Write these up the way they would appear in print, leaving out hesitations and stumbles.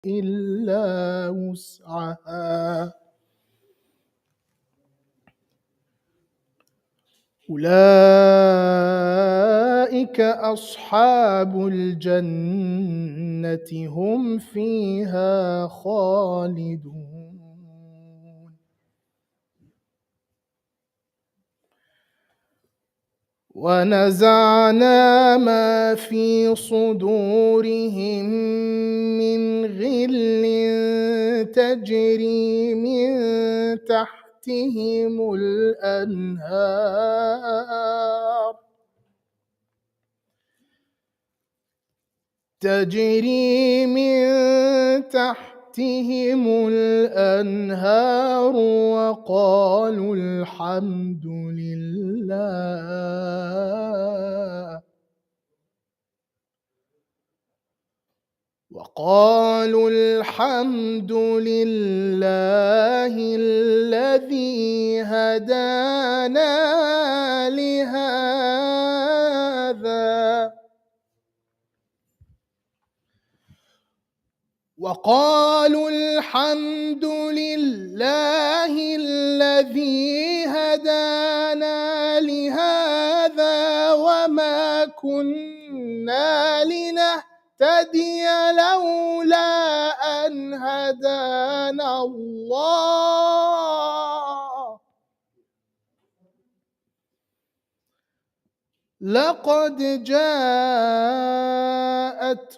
إلا وسعها أولئك أصحاب الجنة هم فيها خالدون ونزعنا ما في صدورهم من غل تجري من تحتهم الأنهار تجري من تحتهم الأنهار وقالوا الحمد لله الذي هدانا لهذا وقالوا الحمد لله الذي هدانا لهذا وما كنا لنهتدي لولا أن هدانا الله لقد جاءت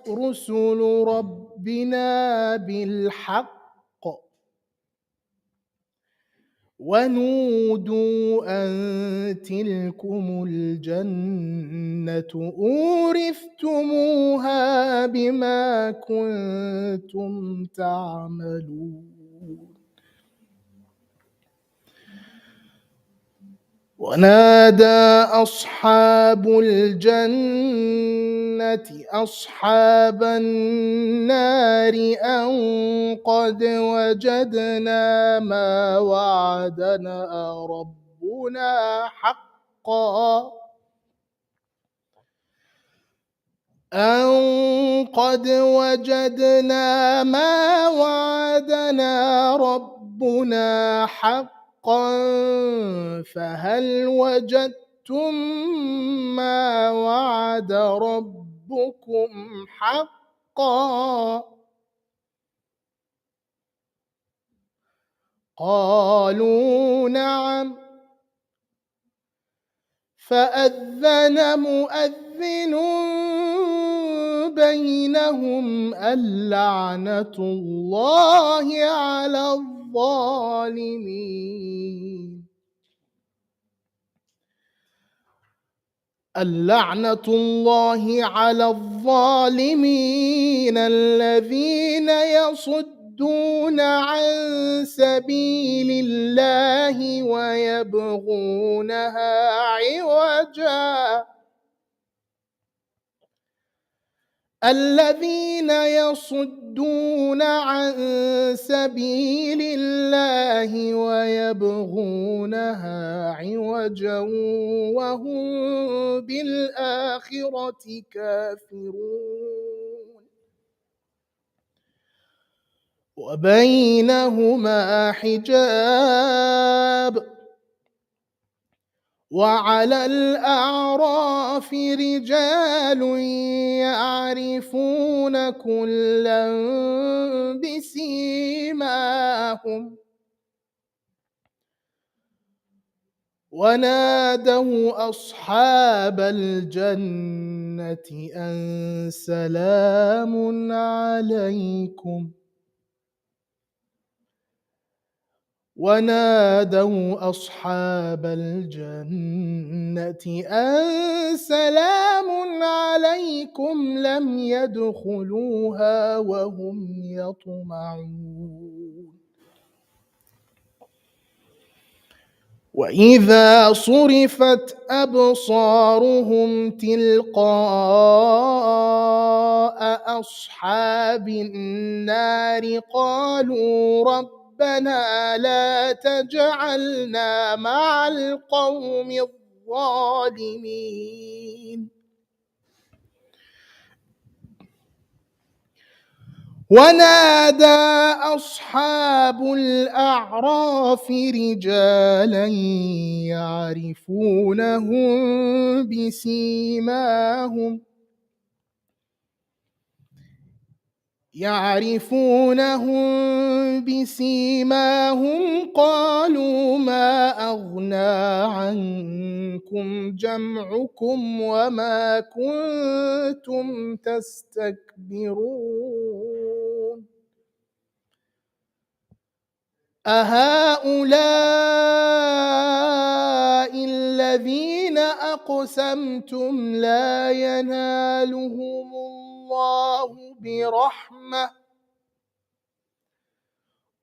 رسل ربنا بالحق ونودوا أن تلكم الجنة أورثتموها بما كنتم تعملون ونادى أصحاب الجنة أصحاب النار أن قد وجدنا ما وعدنا ربنا حقا أن قد وجدنا ما وعدنا ربنا حقا فهل وجدتم ما وعد ربكم حقا قالوا نعم فأذن مؤذن بينهم اللعنة الله على الظالمين اللعنة الله على الظالمين الذين يصدون عن سبيل الله ويبغونها عوجا الذين يصدون عن سبيل الله ويبغونها عوجا وهم بالآخرة كافرون وبينهما حجاب وعلى الأعراف رجال يعرفون كلا بسيماهم ونادوا أصحاب الجنة أن سلام عليكم ونادوا أصحاب الجنة أن سلام عليكم لم يدخلوها وهم يطمعون وإذا صرفت أبصارهم تلقاء أصحاب النار قالوا ربنا لا تجعلنا مع القوم الظالمين ونادى أصحاب الأعراف رجالا يعرفونهم بسيماهم قالوا ما أغنى عنكم جمعكم وما كنتم تستكبرون أهؤلاء الذين أقسمتم لا ينالهم الله برحمة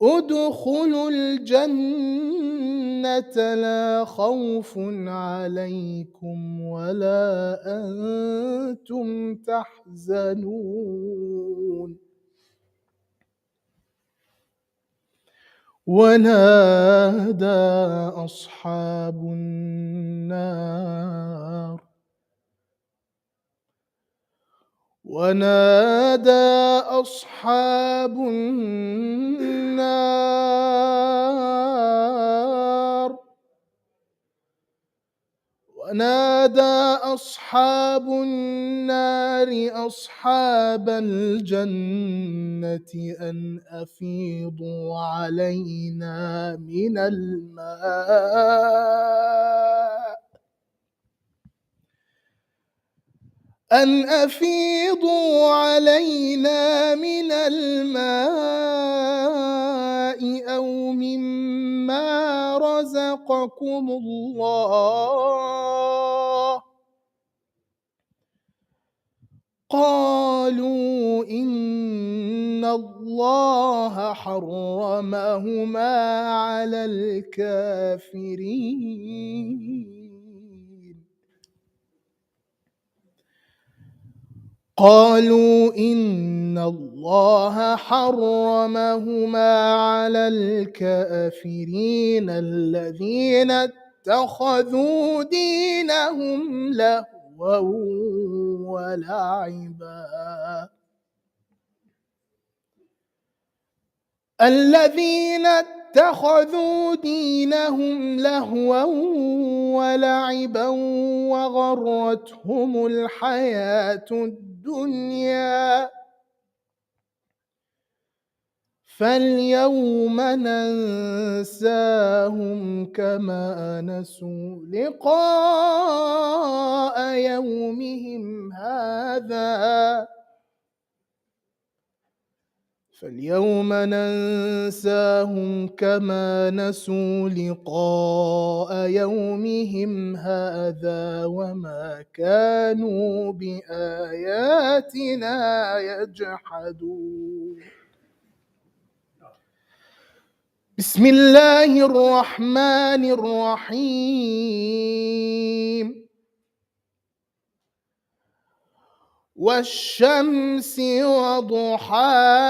ادخلوا الجنة لا خوف عليكم ولا أنتم تحزنون ونادى أصحاب النار أصحاب الجنة أن أفيضوا علينا من الماء أو مما رزقكم الله قالوا إن الله حرمهما على الكافرين الذين اتخذوا دينهم لهوا ولعبا وغرتهم الحياة الدنيا فاليوم ننساهم كما نسوا لقاء يومهم هذا وما كانوا بآياتنا يجحدون بسم الله الرحمن الرحيم والشمس وضحاها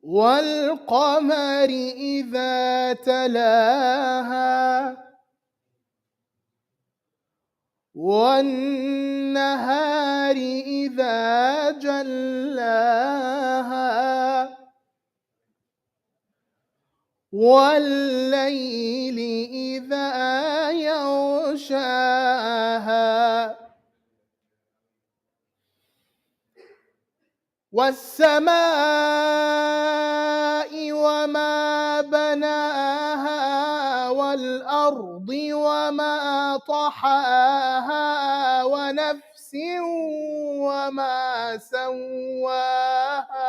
والقمر إذا تلاها والنهار إذا جلاها والليل إذا يغشاها والسماء وما بناها والأرض وما طحاها ونفس وما سواها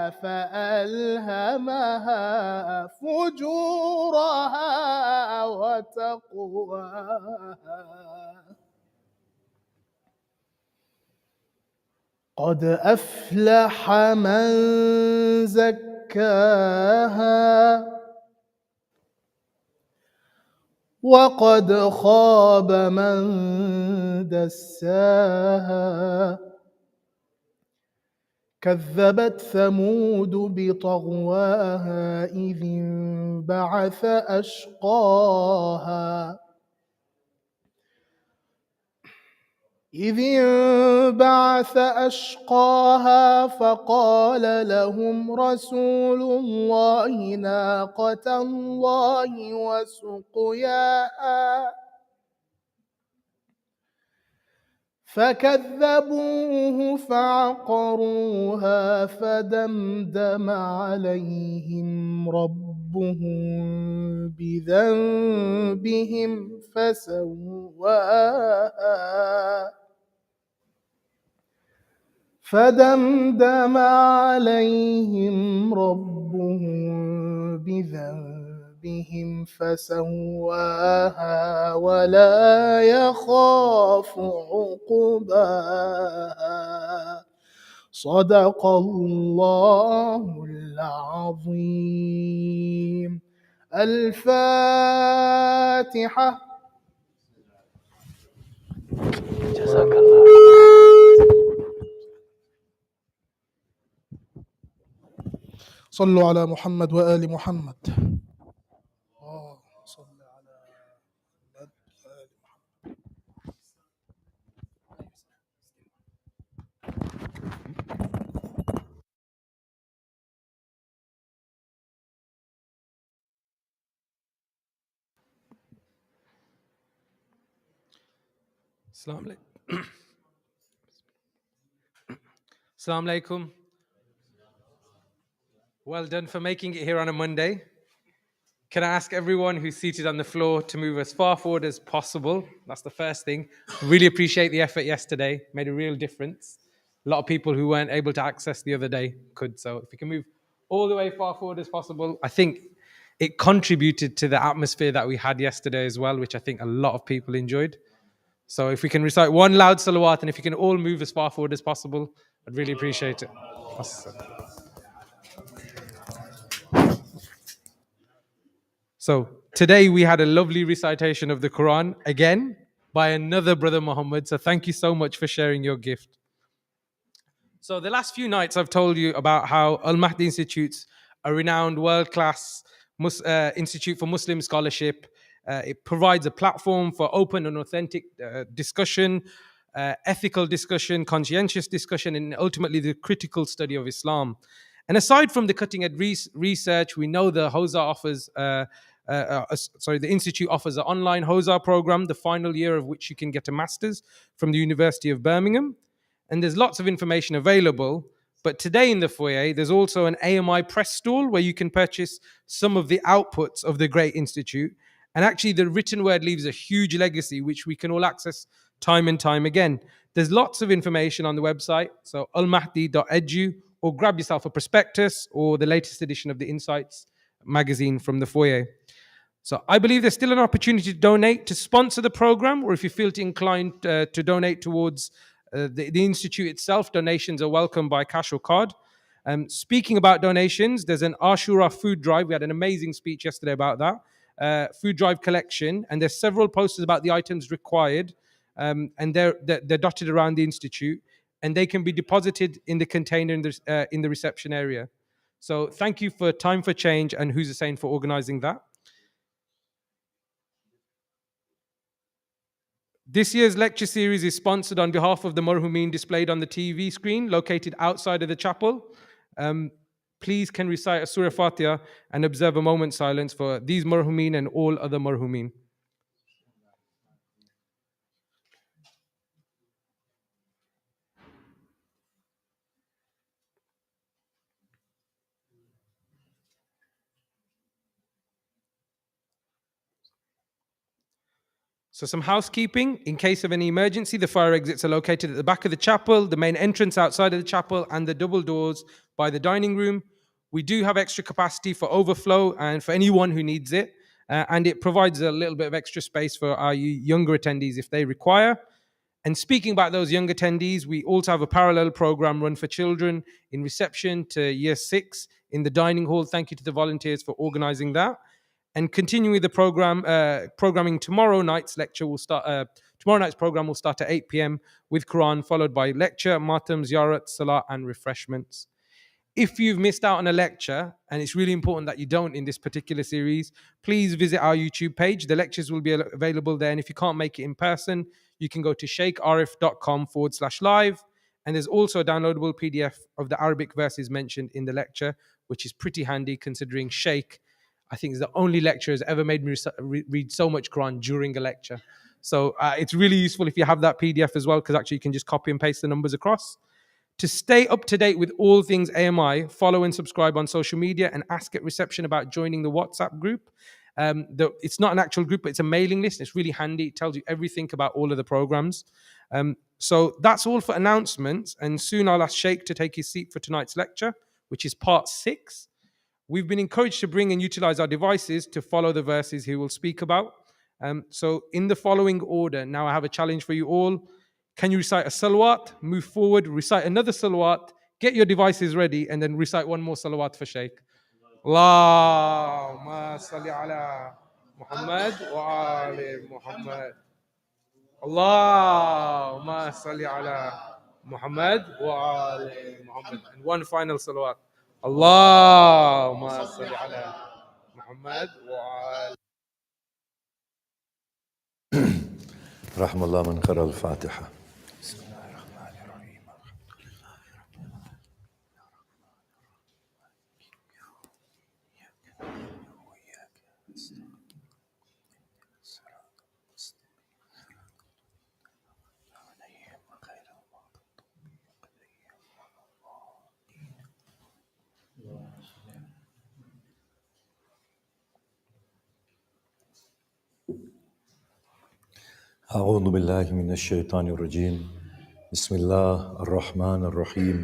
فألهمها فجورها وتقواها قد أفلح من زكاها وقد خاب من دساها كذبت ثمود بطغواها إذ انبعث أشقاها إذ انبعث أشقاها فقال لهم رسول الله ناقة الله وسقياها فكذبوه فعقروها فدمدم عليهم ربهم بذنبهم فسواها فدمدم عليهم ربهم بذنبهم فسواها ولا يخاف عقباها صدق الله العظيم. الفاتحة. جزاك الله. صلوا على محمد وآل محمد. صل على محمد وآل محمد. Assalamu alaikum. Well done for making it here on a Monday. Can I ask everyone who's seated on the floor to move as far forward as possible? That's the first thing. Really appreciate the effort yesterday. Made a real difference. A lot of people who weren't able to access the other day could. So if you can move all the way far forward as possible, I think it contributed to the atmosphere that we had yesterday as well, which I think a lot of people enjoyed. So if we can recite one loud salawat and if you can all move as far forward as possible, I'd really appreciate it. So today we had a lovely recitation of the Quran again by another brother Muhammad. So thank you so much for sharing your gift. So the last few nights I've told you about how Al-Mahdi Institute's a renowned world-class institute for Muslim scholarship. It provides a platform for open and authentic discussion, ethical discussion, conscientious discussion, and ultimately the critical study of Islam. And aside from the cutting-edge research, we know the the institute offers an online Hosar program, the final year of which you can get a master's from the University of Birmingham. And there's lots of information available. But today in the foyer, there's also an AMI press stall where you can purchase some of the outputs of the Great Institute. And actually, the written word leaves a huge legacy, which we can all access time and time again. There's lots of information on the website, so almahdi.edu, or grab yourself a prospectus or the latest edition of the Insights magazine from the foyer. So I believe there's still an opportunity to donate to sponsor the program, or if you feel inclined to donate towards the Institute itself, donations are welcome by cash or card. Speaking about donations, there's an Ashura food drive. We had an amazing speech yesterday about that. Food drive collection, and there's several posters about the items required, and they're dotted around the Institute, and they can be deposited in the container in the reception area. So thank you for Time for Change and Who's Hussein for organizing that. This year's lecture series is sponsored on behalf of the Marhumeen displayed on the TV screen located outside of the chapel. Please can recite a Surah Fatiha and observe a moment's silence for these Marhumeen and all other Marhumeen. So some housekeeping. In case of any emergency, the fire exits are located at the back of the chapel, the main entrance outside of the chapel, and the double doors by the dining room. We do have extra capacity for overflow and for anyone who needs it. And it provides a little bit of extra space for our younger attendees if they require. And speaking about those young attendees, we also have a parallel program run for children in reception to year 6 in the dining hall. Thank you to the volunteers for organizing that. And continuing with the programming, tomorrow night's lecture will start Tomorrow night's program will start at 8 p.m. with Quran, followed by lecture, matam, ziyarat, salah, and refreshments. If you've missed out on a lecture, and it's really important that you don't in this particular series, please visit our YouTube page. The lectures will be available there. And if you can't make it in person, you can go to shaykharif.com/live. And there's also a downloadable PDF of the Arabic verses mentioned in the lecture, which is pretty handy considering Shaykh, I think, is the only lecturer who's ever made me read so much Quran during a lecture. So it's really useful if you have that PDF as well, because actually you can just copy and paste the numbers across. To stay up to date with all things AMI, follow and subscribe on social media and ask at reception about joining the WhatsApp group. It's not an actual group, but it's a mailing list. It's really handy. It tells you everything about all of the programs. So that's all for announcements. And soon I'll ask Shaykh to take his seat for tonight's lecture, which is part 6. We've been encouraged to bring and utilize our devices to follow the verses he will speak about. So in the following order, now I have a challenge for you all. Can you recite a salawat, move forward, recite another salawat, get your devices ready, and then recite one more salawat for Shaykh? Allahumma salli ala Muhammad wa ali Muhammad. Allahumma salli ala Muhammad wa ali Muhammad. And one final salawat. Allahumma salli ala Muhammad wa ali. رحم الله من قرأ الفاتحة. أعوذ بالله من الشيطان الرجيم. بسم الله الرحمن الرحيم.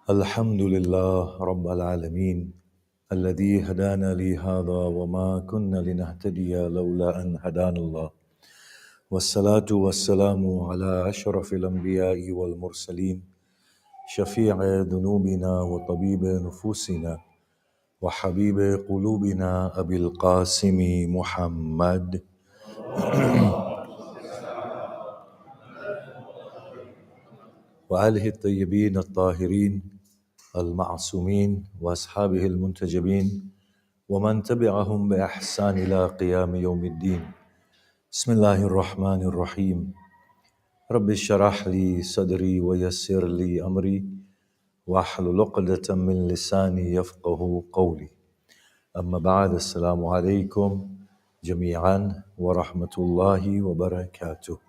الحمد لله رب العالمين الذي هدانا لهذا وما كنا لنهتدي لولا أن هدانا الله والصلاة والسلام على أشرف الأنبياء والمرسلين شفيع ذنوبنا وطبيب نفوسنا وحبيب قلوبنا أبي القاسم محمد وآله الطيبين الطاهرين المعصومين وأصحابه المنتجبين ومن تبعهم بإحسان إلى قيام يوم الدين. بسم الله الرحمن الرحيم. رب اشرح لي صدري ويسر لي أمري واحلل عقدة من لساني يفقه قولي. أما بعد، السلام عليكم جميعا ورحمة الله وبركاته.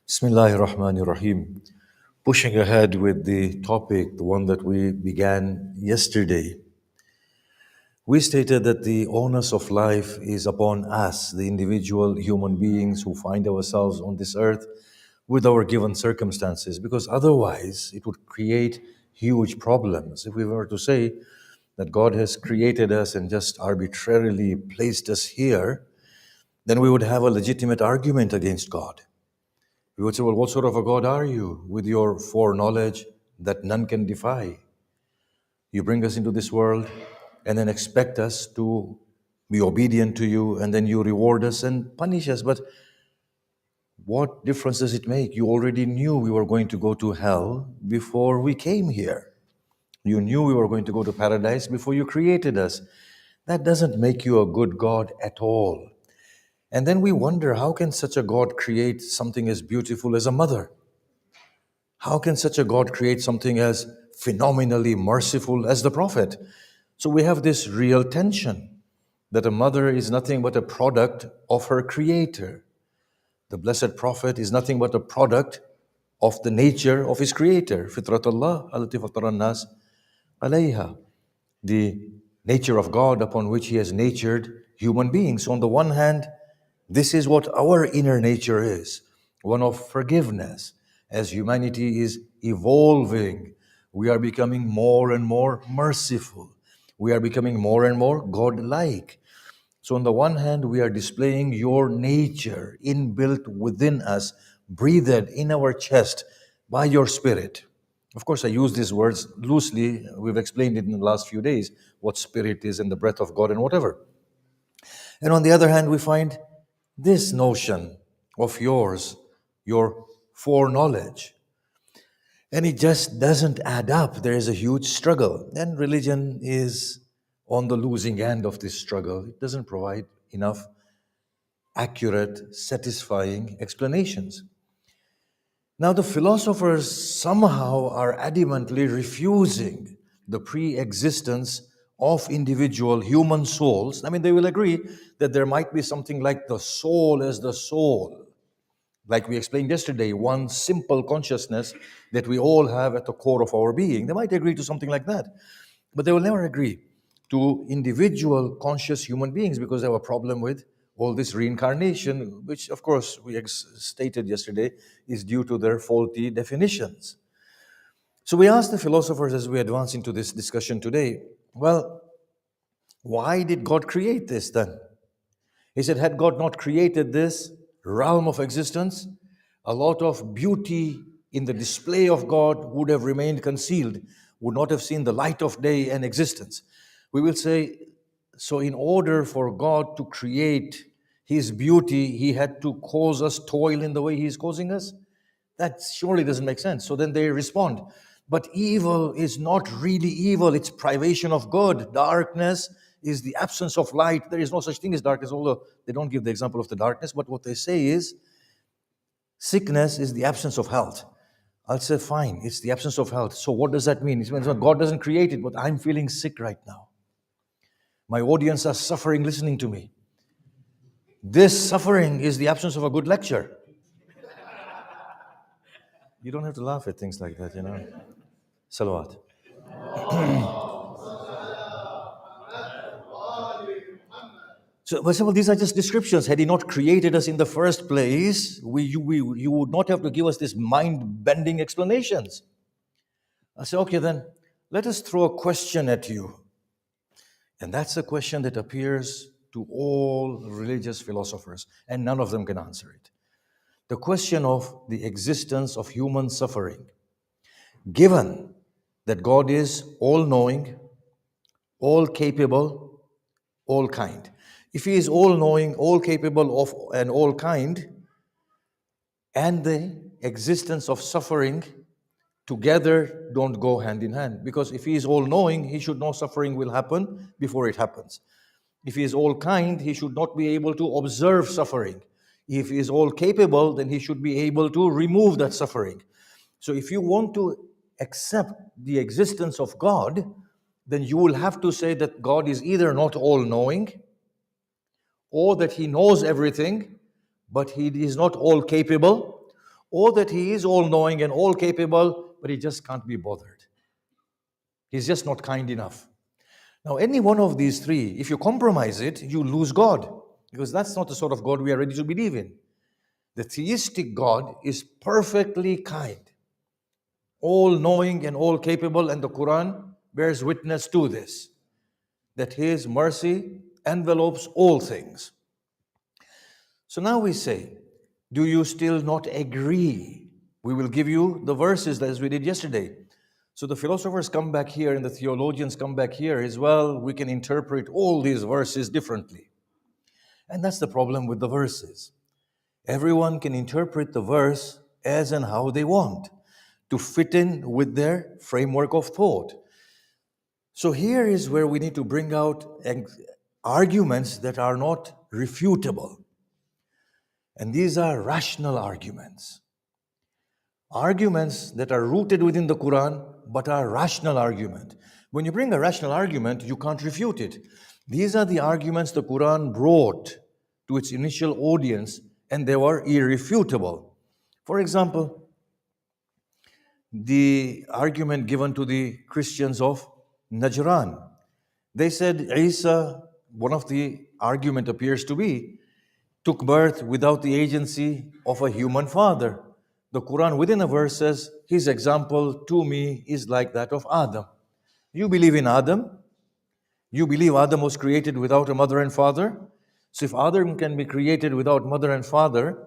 Bismillahir Rahmanir Rahim. Pushing ahead with the topic, the one that we began yesterday, we stated that the onus of life is upon us, the individual human beings who find ourselves on this earth with our given circumstances, because otherwise it would create huge problems. If we were to say that God has created us and just arbitrarily placed us here, then we would have a legitimate argument against God. We would say, well, what sort of a God are you with your foreknowledge that none can defy? You bring us into this world and then expect us to be obedient to you, and then you reward us and punish us. But what difference does it make? You already knew we were going to go to hell before we came here. You knew we were going to go to paradise before you created us. That doesn't make you a good God at all. And then we wonder, how can such a God create something as beautiful as a mother? How can such a God create something as phenomenally merciful as the Prophet? So we have this real tension that a mother is nothing but a product of her creator. The blessed Prophet is nothing but a product of the nature of his creator. Fitratullah allati fatara an-nas alayha. The nature of God upon which he has natured human beings. So on the one hand, this is what our inner nature is, one of forgiveness. As humanity is evolving, we are becoming more and more merciful. We are becoming more and more God-like. So on the one hand, we are displaying your nature inbuilt within us, breathed in our chest by your spirit. Of course, I use these words loosely. We've explained it in the last few days, what spirit is and the breath of God and whatever. And on the other hand, we find this notion of yours, your foreknowledge. And it just doesn't add up. There is a huge struggle. And religion is on the losing end of this struggle. It doesn't provide enough accurate, satisfying explanations. Now, the philosophers somehow are adamantly refusing the pre existence of individual human souls. I mean, they will agree that there might be something like the soul as the soul. Like we explained yesterday, one simple consciousness that we all have at the core of our being. They might agree to something like that. But they will never agree to individual conscious human beings because they have a problem with all this reincarnation, which, of course, we stated yesterday, is due to their faulty definitions. So we asked the philosophers as we advance into this discussion today, well, why did God create this then? He said, had God not created this realm of existence, a lot of beauty in the display of God would have remained concealed, would not have seen the light of day and existence. We will say, so in order for God to create His beauty, He had to cause us toil in the way He is causing us? That surely doesn't make sense. So then they respond, but evil is not really evil, it's privation of good. Darkness is the absence of light. There is no such thing as darkness, although they don't give the example of the darkness, but what they say is sickness is the absence of health. I'll say, fine, it's the absence of health. So what does that mean? It means God doesn't create it, but I'm feeling sick right now. My audience are suffering listening to me. This suffering is the absence of a good lecture. You don't have to laugh at things like that, you know. Salawat. So, first of all, these are just descriptions. Had He not created us in the first place, you would not have to give us these mind-bending explanations. I say, okay, then let us throw a question at you. And that's a question that appears to all religious philosophers, and none of them can answer it. The question of the existence of human suffering. Given that God is all-knowing, all-capable, all-kind. If He is all-knowing, all-capable of, and all-kind, and the existence of suffering together don't go hand in hand. Because if He is all-knowing, He should know suffering will happen before it happens. If He is all-kind, He should not be able to observe suffering. If He is all-capable, then He should be able to remove that suffering. So if you want to accept the existence of God, then you will have to say that God is either not all-knowing, or that He knows everything, but He is not all-capable, or that He is all-knowing and all-capable, but He just can't be bothered. He's just not kind enough. Now, any one of these three, if you compromise it, you lose God, because that's not the sort of God we are ready to believe in. The theistic God is perfectly kind, all-knowing and all-capable, and the Quran bears witness to this, that His mercy envelopes all things. So now we say, do you still not agree? We will give you the verses as we did yesterday. So the philosophers come back here and the theologians come back here as well. We can interpret all these verses differently. And that's the problem with the verses. Everyone can interpret the verse as and how they want to fit in with their framework of thought. So here is where we need to bring out arguments that are not refutable. And these are rational arguments. Arguments that are rooted within the Quran, but are rational argument. When you bring a rational argument, you can't refute it. These are the arguments the Quran brought to its initial audience, and they were irrefutable. For example, the argument given to the Christians of Najran. They said Isa, one of the argument appears to be, took birth without the agency of a human father. The Quran within a verse says, his example to me is like that of Adam. You believe in Adam? You believe Adam was created without a mother and father? So if Adam can be created without mother and father,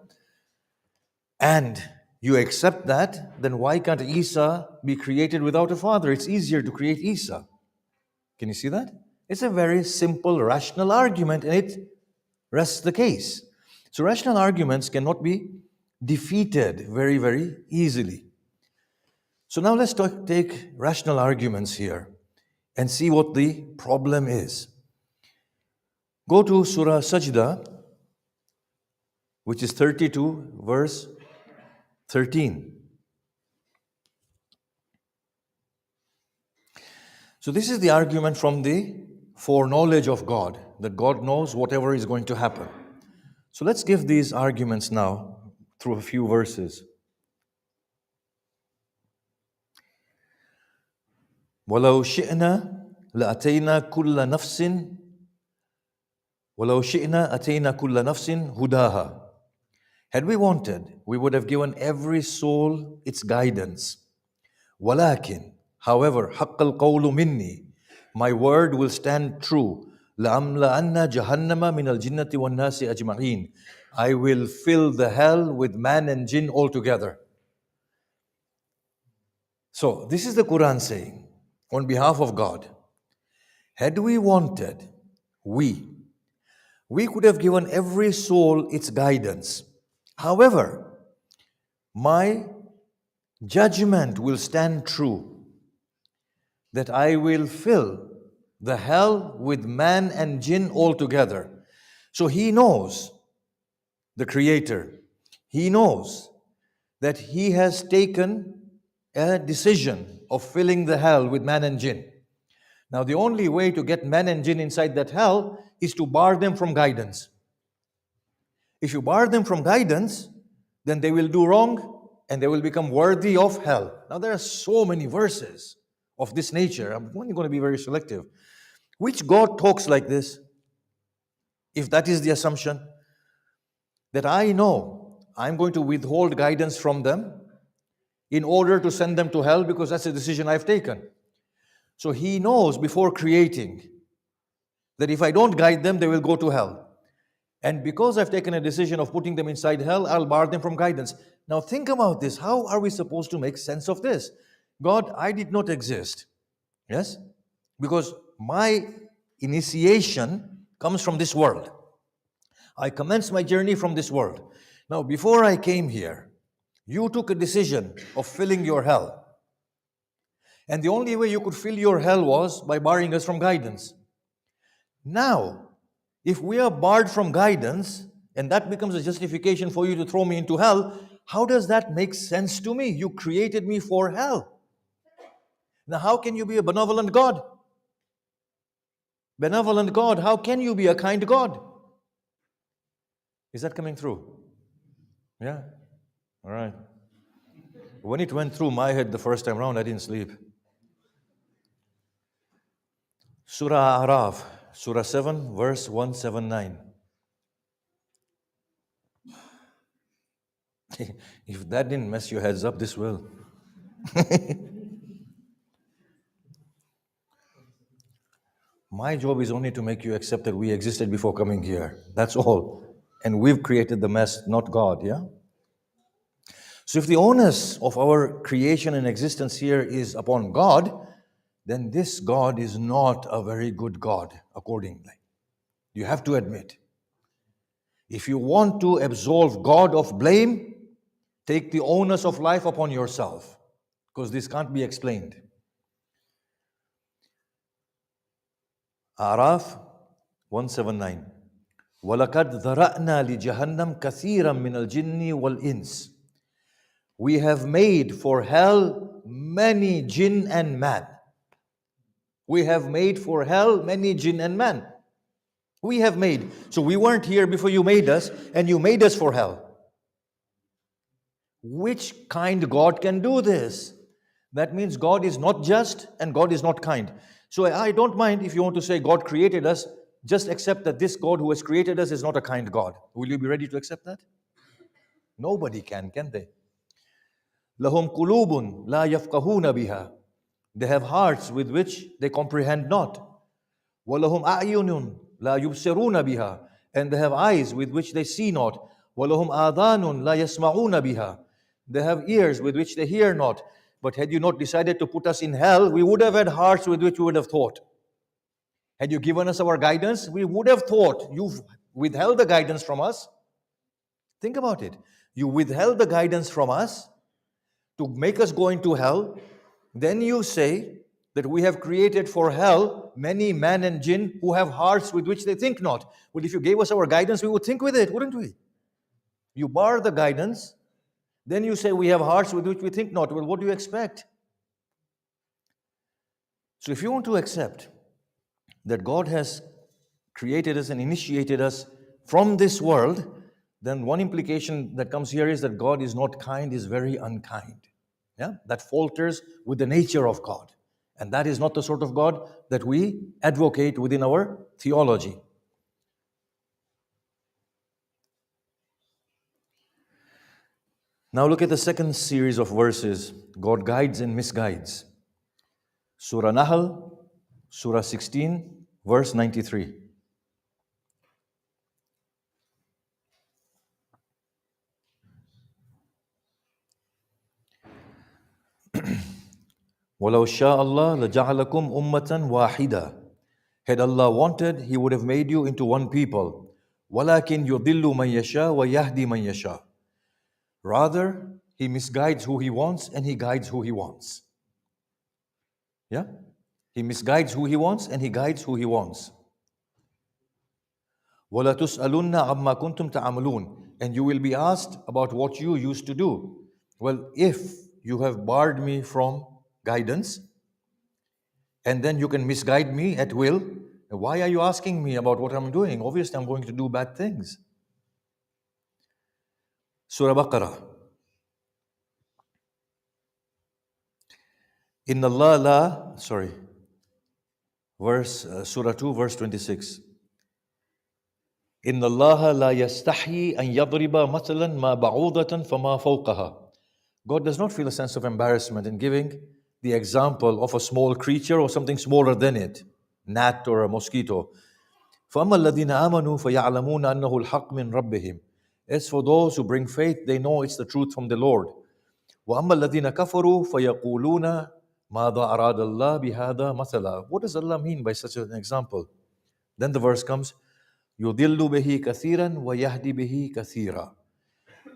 and you accept that, then why can't Isa be created without a father? It's easier to create Isa. Can you see that? It's a very simple, rational argument, and it rests the case. So rational arguments cannot be defeated very, very easily. So now let's take rational arguments here and see what the problem is. Go to Surah Sajda, which is 32, verse 13. So this is the argument from the foreknowledge of God, that God knows whatever is going to happen. So let's give these arguments now through a few verses. وَلَوْ شِئْنَا لَأَتَيْنَا كُلَّ نَفْسٍ وَلَوْ شِئْنَا أَتَيْنَا كُلَّ نَفْسٍ هُدَاهَا. Had we wanted, we would have given every soul its guidance. وَلَكِنْ, however, حَقَّ الْقَوْلُ مِنِّي, my word will stand true. لَأَمْلَأَنَّ جَهَنَّمَ مِنَ الْجِنَّةِ وَالنَّاسِ أَجْمَعِينَ. I will fill the hell with man and jinn altogether. So, this is the Quran saying, on behalf of God, had we wanted, we could have given every soul its guidance. However, my judgment will stand true, that I will fill the hell with man and jinn altogether. So he knows, the Creator, he knows that he has taken a decision of filling the hell with man and jinn. Now the only way to get man and jinn inside that hell is to bar them from guidance. If you bar them from guidance, then they will do wrong and they will become worthy of hell. Now there are so many verses of this nature. I'm only going to be very selective. Which God talks like this? If that is the assumption, that I know I'm going to withhold guidance from them in order to send them to hell because that's a decision I've taken. So he knows before creating that if I don't guide them, they will go to hell. And because I've taken a decision of putting them inside hell, I'll bar them from guidance. Now think about this. How are we supposed to make sense of this? God, I did not exist. Yes? Because my initiation comes from this world. I commenced my journey from this world. Now, before I came here, you took a decision of filling your hell. And the only way you could fill your hell was by barring us from guidance. Now, if we are barred from guidance, and that becomes a justification for you to throw me into hell, how does that make sense to me? You created me for hell. Now, how can you be a benevolent God? Benevolent God, how can you be a kind God? Is that coming through? Yeah? All right. When it went through my head the first time around, I didn't sleep. Surah Arif, Surah 7, verse 179. If that didn't mess your heads up, this will. My job is only to make you accept that we existed before coming here. That's all. And we've created the mess, not God, yeah? So if the onus of our creation and existence here is upon God, then this God is not a very good God, accordingly. You have to admit. If you want to absolve God of blame, take the onus of life upon yourself, because this can't be explained. Araf 179. وَلَقَدْ ذَرَأْنَا لِجَهَنَّمْ كَثِيرًا مِنَ الْجِنِّ وَالْإِنسِ. We have made for hell many jinn and man. We have made for hell many jinn and man. We have made. So we weren't here before you made us, and you made us for hell. Which kind God can do this? That means God is not just and God is not kind. So I don't mind if you want to say God created us, just accept that this God who has created us is not a kind God. Will you be ready to accept that? Nobody can they? لَهُمْ قُلُوبٌ لَا يَفْقَهُونَ بِهَا. They have hearts with which they comprehend not. وَلَهُمْ أَعْيُنٌ لَا يُبْصِرُونَ بِهَا. And they have eyes with which they see not. وَلَهُمْ آذَانٌ لَا يَسْمَعُونَ بِهَا. They have ears with which they hear not. But had you not decided to put us in hell, we would have had hearts with which we would have thought. Had you given us our guidance, we would have thought. You've withheld the guidance from us. Think about it. You withheld the guidance from us to make us go into hell. Then you say that we have created for hell many man and jinn who have hearts with which they think not. Well, if you gave us our guidance, we would think with it, wouldn't we? You bar the guidance, then you say we have hearts with which we think not. Well, what do you expect? So if you want to accept that God has created us and initiated us from this world, then one implication that comes here is that God is not kind, is very unkind. Yeah? That falters with the nature of God. And that is not the sort of God that we advocate within our theology. Now look at the second series of verses. God guides and misguides. Surah Nahl, Surah 16, verse 93. وَلَوْ شَاءَ اللَّهُ لَجَعَلَكُمْ أُمَّةً وَاحِدًا. Had Allah wanted, He would have made you into one people. وَلَكِنْ يُضِلُّ مَنْ يَشَاءُ وَيَهْدِي مَنْ يَشَاءُ. Rather, He misguides who He wants and He guides who He wants. Yeah? He misguides who He wants and He guides who He wants. وَلَتُسْأَلُنَّ عَمَّا كُنْتُمْ تَعْمَلُونَ. And you will be asked about what you used to do. Well, if you have barred me from guidance, and then you can misguide me at will, why are you asking me about what I'm doing? Obviously, I'm going to do bad things. Surah Baqarah. Inna Allah la, Surah 2, verse 26. Inna Allah la yastahi an yadriba mathalan ma ba'udatan fama fawqaha. God does not feel a sense of embarrassment in giving the example of a small creature or something smaller than it, gnat or a mosquito. فَأَمَّا الَّذِينَ آمَنُوا فَيَعْلَمُونَ أَنَّهُ الْحَقُّ مِنْ رَبِّهِمْ. As for those who bring faith, they know it's the truth from the Lord. وَأَمَّا الَّذِينَ كَفَرُوا فَيَقُولُونَ مَاذَا أَرَادَ اللَّهُ بِهَذَا مَثَلًا. What does Allah mean by such an example? Then the verse comes, يُضِلُّ بِهِ كَثِيرًا وَيَهْدِي بِهِ كَثِيرًا.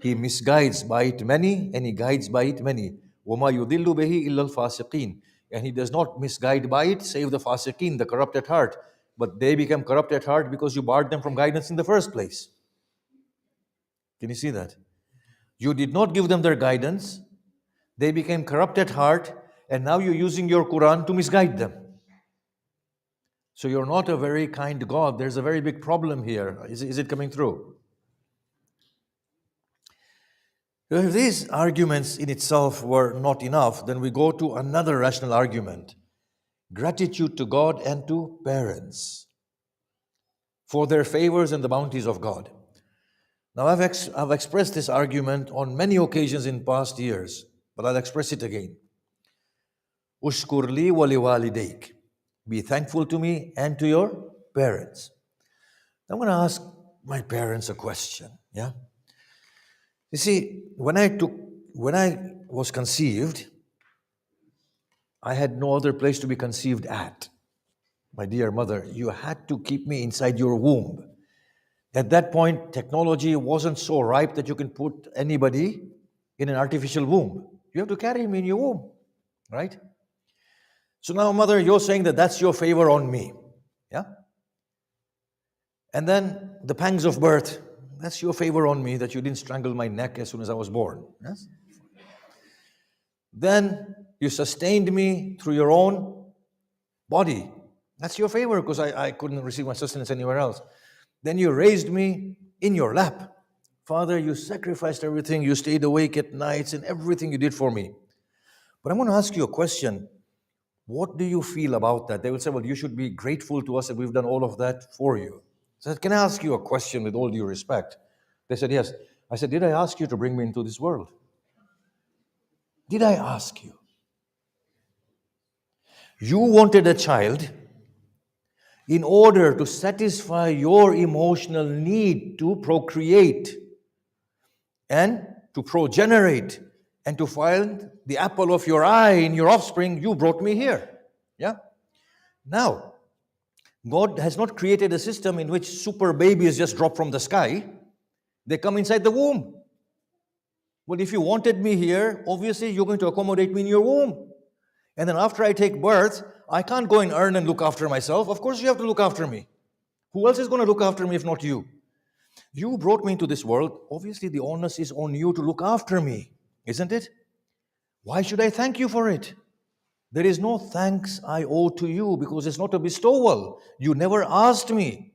He misguides by it many and He guides by it many. وَمَا يُضِلُّ بِهِ إِلَّا الْفَاسِقِينَ. And He does not misguide by it save the fasiqeen, the corrupt at heart. But they become corrupt at heart because you barred them from guidance in the first place. Can you see that? You did not give them their guidance. They became corrupt at heart, and now you're using your Quran to misguide them. So you're not a very kind God. There's a very big problem here. Is it coming through? If these arguments in itself were not enough, then we go to another rational argument. Gratitude to God and to parents for their favors and the bounties of God. Now I've expressed this argument on many occasions in past years, but I'll express it again. Ushkur li wa liwalidayk. Be thankful to me and to your parents. I'm going to ask my parents a question. Yeah. You see, when I was conceived, I had no other place to be conceived at. My dear mother, you had to keep me inside your womb. At that point, technology wasn't so ripe that you can put anybody in an artificial womb. You have to carry me in your womb, right? So now, mother, you're saying that that's your favor on me, yeah? And then the pangs of birth, that's your favor on me that you didn't strangle my neck as soon as I was born, yes? Then you sustained me through your own body. That's your favor because I couldn't receive my sustenance anywhere else. Then you raised me in your lap. Father, you sacrificed everything. You stayed awake at nights and everything you did for me. But I'm going to ask you a question. What do you feel about that? They will say, well, you should be grateful to us that we've done all of that for you. I said, can I ask you a question with all due respect? They said, yes. I said, did I ask you to bring me into this world? Did I ask you? You wanted a child in order to satisfy your emotional need to procreate and to progenerate and to find the apple of your eye in your offspring. You brought me here. Yeah? Now, God has not created a system in which super babies just drop from the sky. They come inside the womb. Well, if you wanted me here, obviously you're going to accommodate me in your womb. And then after I take birth, I can't go and earn and look after myself. Of course, you have to look after me. Who else is going to look after me if not you? You brought me into this world. Obviously, the onus is on you to look after me, isn't it? Why should I thank you for it? There is no thanks I owe to you because it's not a bestowal. You never asked me.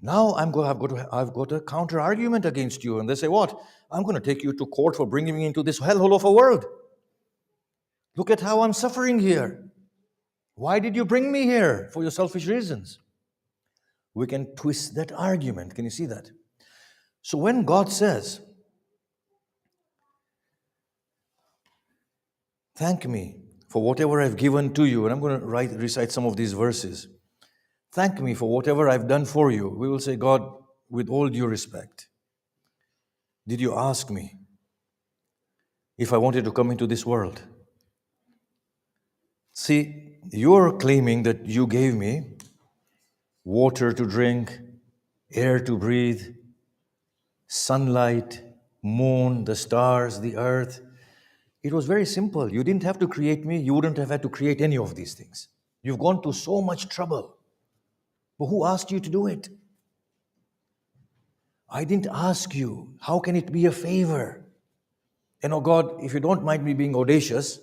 Now I've got a counter argument against you. And they say, what? I'm going to take you to court for bringing me into this hellhole of a world. Look at how I'm suffering here. Why did you bring me here? For your selfish reasons. We can twist that argument. Can you see that? So when God says, thank me for whatever I've given to you, and I'm going to recite some of these verses. Thank me for whatever I've done for you. We will say, God, with all due respect, did you ask me if I wanted to come into this world? See, you're claiming that you gave me water to drink, air to breathe, sunlight, moon, the stars, the earth. It was very simple. You didn't have to create me. You wouldn't have had to create any of these things. You've gone to so much trouble. But who asked you to do it? I didn't ask you. How can it be a favor? And oh God, if you don't mind me being audacious,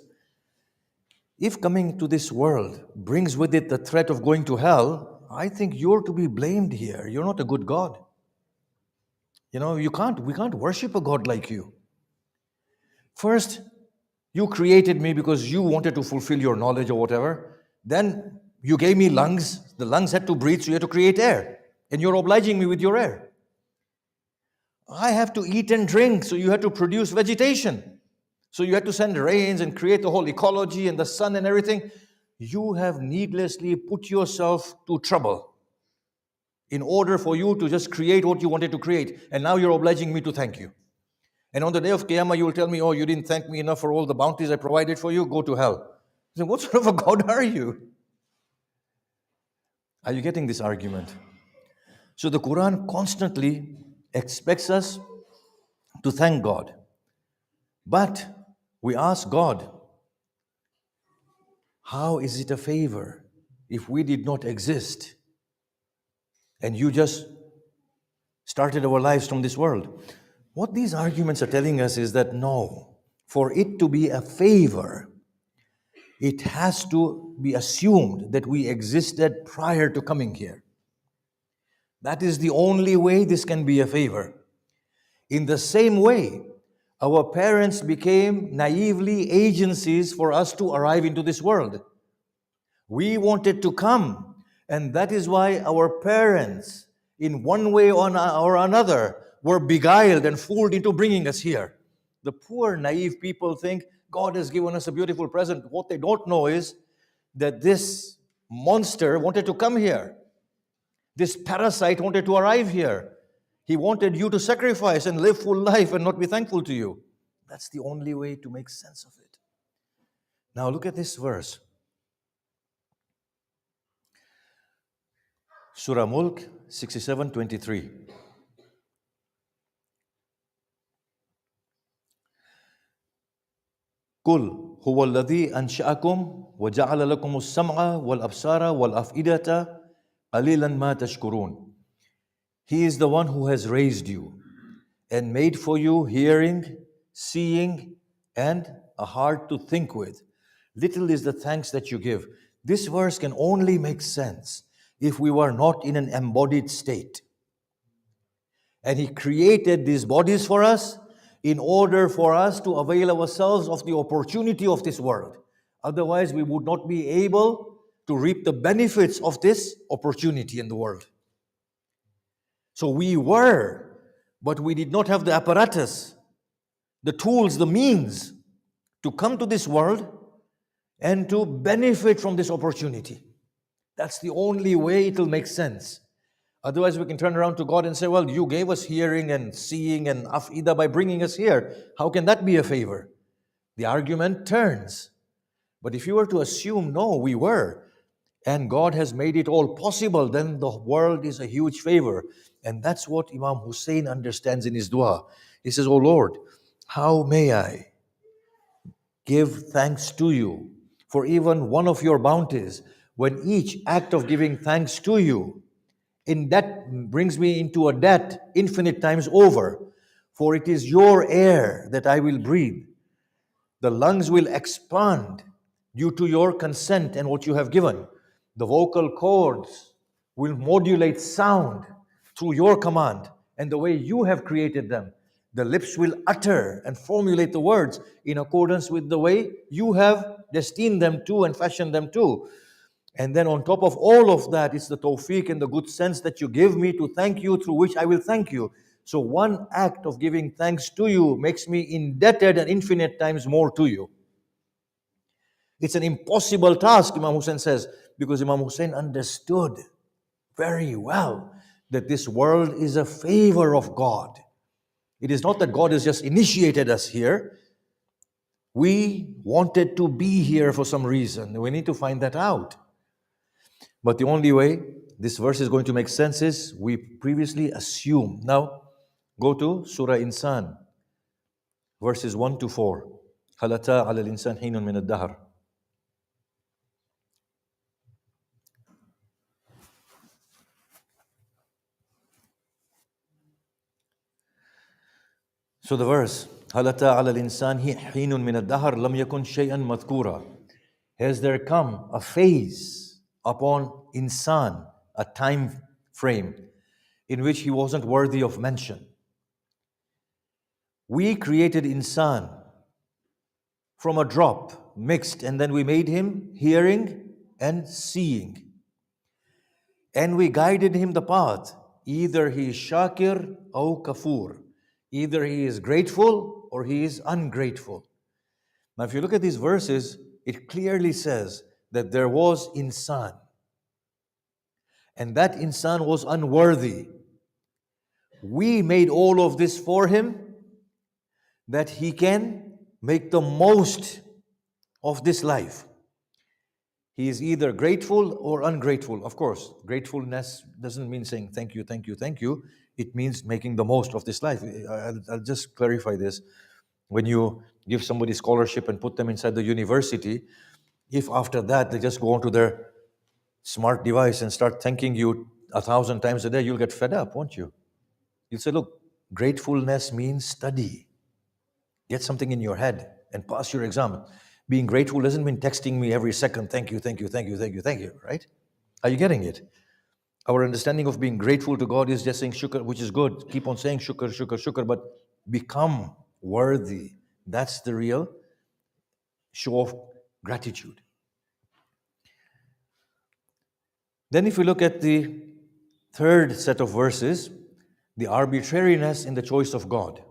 if coming to this world brings with it the threat of going to hell, I think you're to be blamed here. You're not a good God. You know, we can't worship a God like you. First, you created me because you wanted to fulfill your knowledge or whatever. Then you gave me lungs. The lungs had to breathe, so you had to create air. And you're obliging me with your air. I have to eat and drink, so you had to produce vegetation. So you had to send rains and create the whole ecology and the sun and everything. You have needlessly put yourself to trouble in order for you to just create what you wanted to create. And now you're obliging me to thank you. And on the day of Qiyamah, you will tell me, oh, you didn't thank me enough for all the bounties I provided for you, go to hell. I say, what sort of a God are you? Are you getting this argument? So the Quran constantly expects us to thank God. But we ask God, how is it a favor if we did not exist and you just started our lives from this world? What these arguments are telling us is that no, for it to be a favor, it has to be assumed that we existed prior to coming here. That is the only way this can be a favor. In the same way, our parents became naively agencies for us to arrive into this world. We wanted to come, and that is why our parents, in one way or another, were beguiled and fooled into bringing us here. The poor, naive people think God has given us a beautiful present. What they don't know is that this monster wanted to come here. This parasite wanted to arrive here. He wanted you to sacrifice and live full life and not be thankful to you. That's the only way to make sense of it. Now look at this verse. Surah Mulk 67:23. قل هو الذي أنشأكم وجعل لكم السمع والأبصار والأفئدة قليلا ما تشكرون. He is the one who has raised you and made for you hearing, seeing, and a heart to think with. Little is the thanks that you give. This verse can only make sense if we were not in an embodied state. And He created these bodies for us in order for us to avail ourselves of the opportunity of this world. Otherwise, we would not be able to reap the benefits of this opportunity in the world. So we were, but we did not have the apparatus, the tools, the means to come to this world and to benefit from this opportunity. That's the only way it will make sense. Otherwise, we can turn around to God and say, well, you gave us hearing and seeing and afida by bringing us here. How can that be a favor? The argument turns. But if you were to assume, no, we were, and God has made it all possible, then the world is a huge favor. And that's what Imam Hussein understands in his dua. He says, "Oh Lord, how may I give thanks to you for even one of your bounties, when each act of giving thanks to you in that brings me into a debt infinite times over. For it is your air that I will breathe. The lungs will expand due to your consent and what you have given. The vocal cords will modulate sound through your command and the way you have created them. The lips will utter and formulate the words in accordance with the way you have destined them to and fashioned them to. And then on top of all of that, it's the tawfiq and the good sense that you give me to thank you, through which I will thank you. So one act of giving thanks to you makes me indebted an infinite times more to you. It's an impossible task, Imam Hussein says, because Imam Hussein understood very well that this world is a favor of God. It is not that God has just initiated us here. We wanted to be here for some reason. We need to find that out. But the only way this verse is going to make sense is we previously assume. Now, go to Surah Insan, verses 1 to 4. هل أتى على الإنسان حين من الدهر. So the verse, هل أتى على الإنسان حين من الدهر لم يكن شيئا مذكورا. Has there come a phase upon insan, a time frame, in which he wasn't worthy of mention? We created insan from a drop, mixed, and then we made him hearing and seeing. And we guided him the path. Either he is shakir or kafur. Either he is grateful or he is ungrateful. Now, if you look at these verses, it clearly says that there was insan. And that insan was unworthy. We made all of this for him that he can make the most of this life. He is either grateful or ungrateful. Of course, gratefulness doesn't mean saying thank you, thank you, thank you. It means making the most of this life. I'll just clarify this. When you give somebody scholarship and put them inside the university, if after that they just go onto their smart device and start thanking you 1,000 times a day, you'll get fed up, won't you? You'll say, look, gratefulness means study. Get something in your head and pass your exam. Being grateful doesn't mean texting me every second, thank you, thank you, thank you, thank you, thank you, right? Are you getting it? Our understanding of being grateful to God is just saying shukr, which is good. Keep on saying shukr, shukr, shukr, but become worthy. That's the real show of gratitude. Then if we look at the third set of verses, the arbitrariness in the choice of God.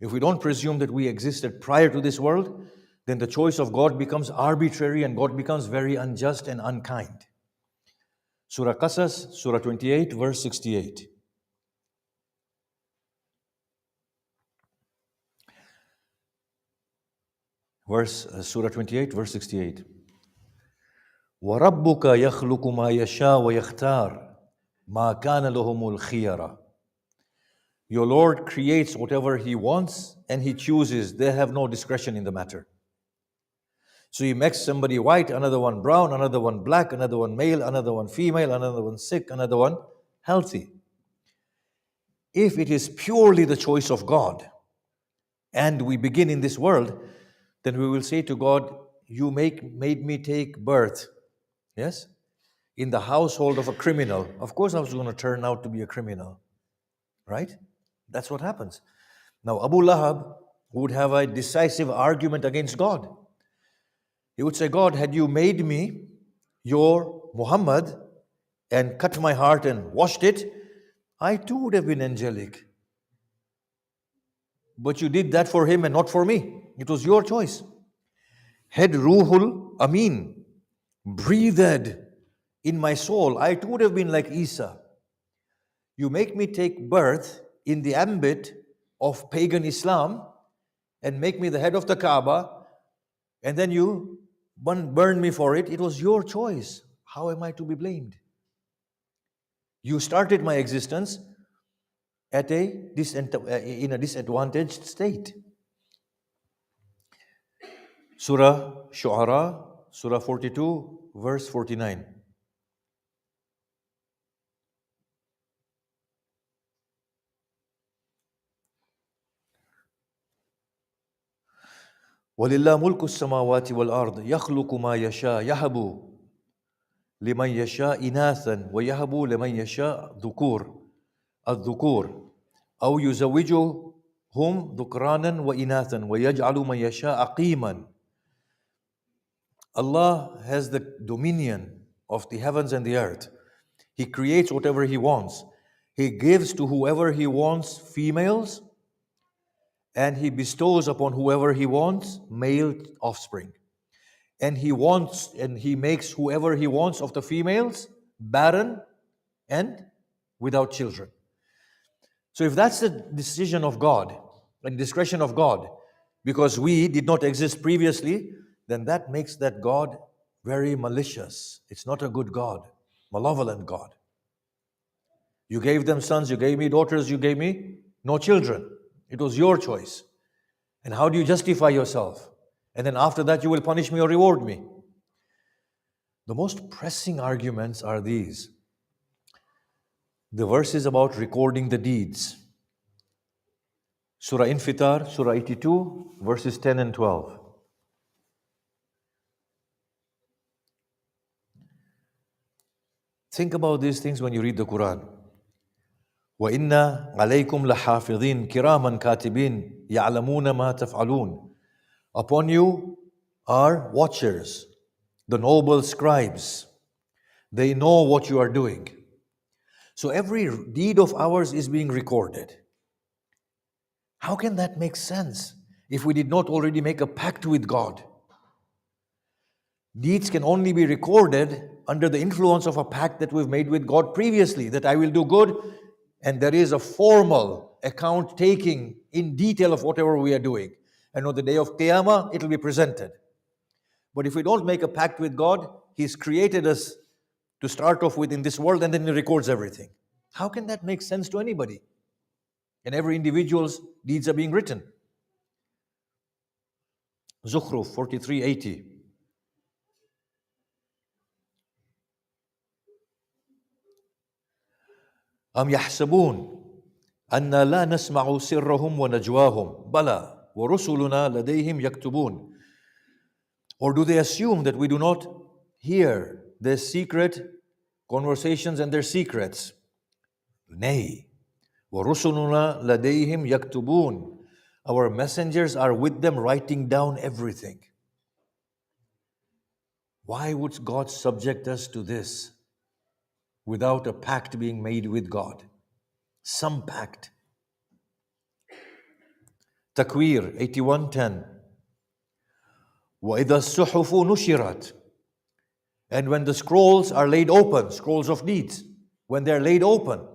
If we don't presume that we existed prior to this world, then the choice of God becomes arbitrary and God becomes very unjust and unkind. Surah Qasas, Surah 28, verse 68. Surah 28, verse 68. وَرَبُّكَ يَخْلُقُ مَا يَشَاءُ وَيَخْتَارُ مَا كَانَ لَهُمُ الْخِيَرَةُ. Your Lord creates whatever He wants and He chooses. They have no discretion in the matter. So He makes somebody white, another one brown, another one black, another one male, another one female, another one sick, another one healthy. If it is purely the choice of God and we begin in this world, then we will say to God, you made me take birth, yes, in the household of a criminal. Of course I was going to turn out to be a criminal, right? That's what happens. Now Abu Lahab would have a decisive argument against God. He would say, God, had you made me your Muhammad and cut my heart and washed it, I too would have been angelic. But you did that for him and not for me. It was your choice. Had Ruhul Amin breathed in my soul, I too would have been like Isa. You make me take birth in the ambit of pagan Islam and make me the head of the Kaaba, and then you burn me for it. It was your choice. How am I to be blamed? You started my existence in a disadvantaged state. Surah Shu'ara, Surah 42, verse 49. وَلِلَّهِ مُلْكُ السَّمَاوَاتِ وَالْأَرْضِ يَخْلُقُ مَا يَشَاءُ يَهَبُ لمن يشاء إناثا ويهب لمن يشاء الذكور أو يزوجهم ذكرانا وإناثا ويجعل من يشاء عقيما. Allah has the dominion of the heavens and the earth. He creates whatever He wants. He gives to whoever He wants females, and He bestows upon whoever He wants male offspring. And He makes whoever He wants of the females barren and without children. So if that's the decision of God and discretion of God, because we did not exist previously, then that makes that God very malicious. It's not a good God, malevolent God. You gave them sons, you gave me daughters, you gave me no children. It was your choice. And how do you justify yourself? And then after that you will punish me or reward me. The most pressing arguments are these. The verses about recording the deeds. Surah Infitar, Surah 82, verses 10 and 12. Think about these things when you read the Quran. وَإِنَّ عَلَيْكُمْ لَحَافِظِينَ كِرَامًا كَاتِبِينَ يَعْلَمُونَ مَا تَفْعَلُونَ. Upon you are watchers, the noble scribes. They know what you are doing. So every deed of ours is being recorded. How can that make sense if we did not already make a pact with God? Deeds can only be recorded under the influence of a pact that we've made with God previously, that I will do good, and there is a formal account taking in detail of whatever we are doing. And on the day of Qiyamah, it will be presented. But if we don't make a pact with God, He's created us to start off with in this world, and then He records everything. How can that make sense to anybody? And every individual's deeds are being written. Zukhruf 43:80. أم يحسبون أنا لا نسمع سرهم ونجواهم بلى ورسلنا لديهم يكتبون. Or do they assume that we do not hear their secret conversations and their secrets? Nay. وَرُسُلُنَا لَدَيْهِمْ يَكْتُبُونَ. Our messengers are with them writing down everything. Why would God subject us to this without a pact being made with God? Some pact. Takwir 81:10. وَإِذَا الصُّحُفُ نُشِرَتْ. And when the scrolls are laid open, scrolls of deeds, when they are laid open,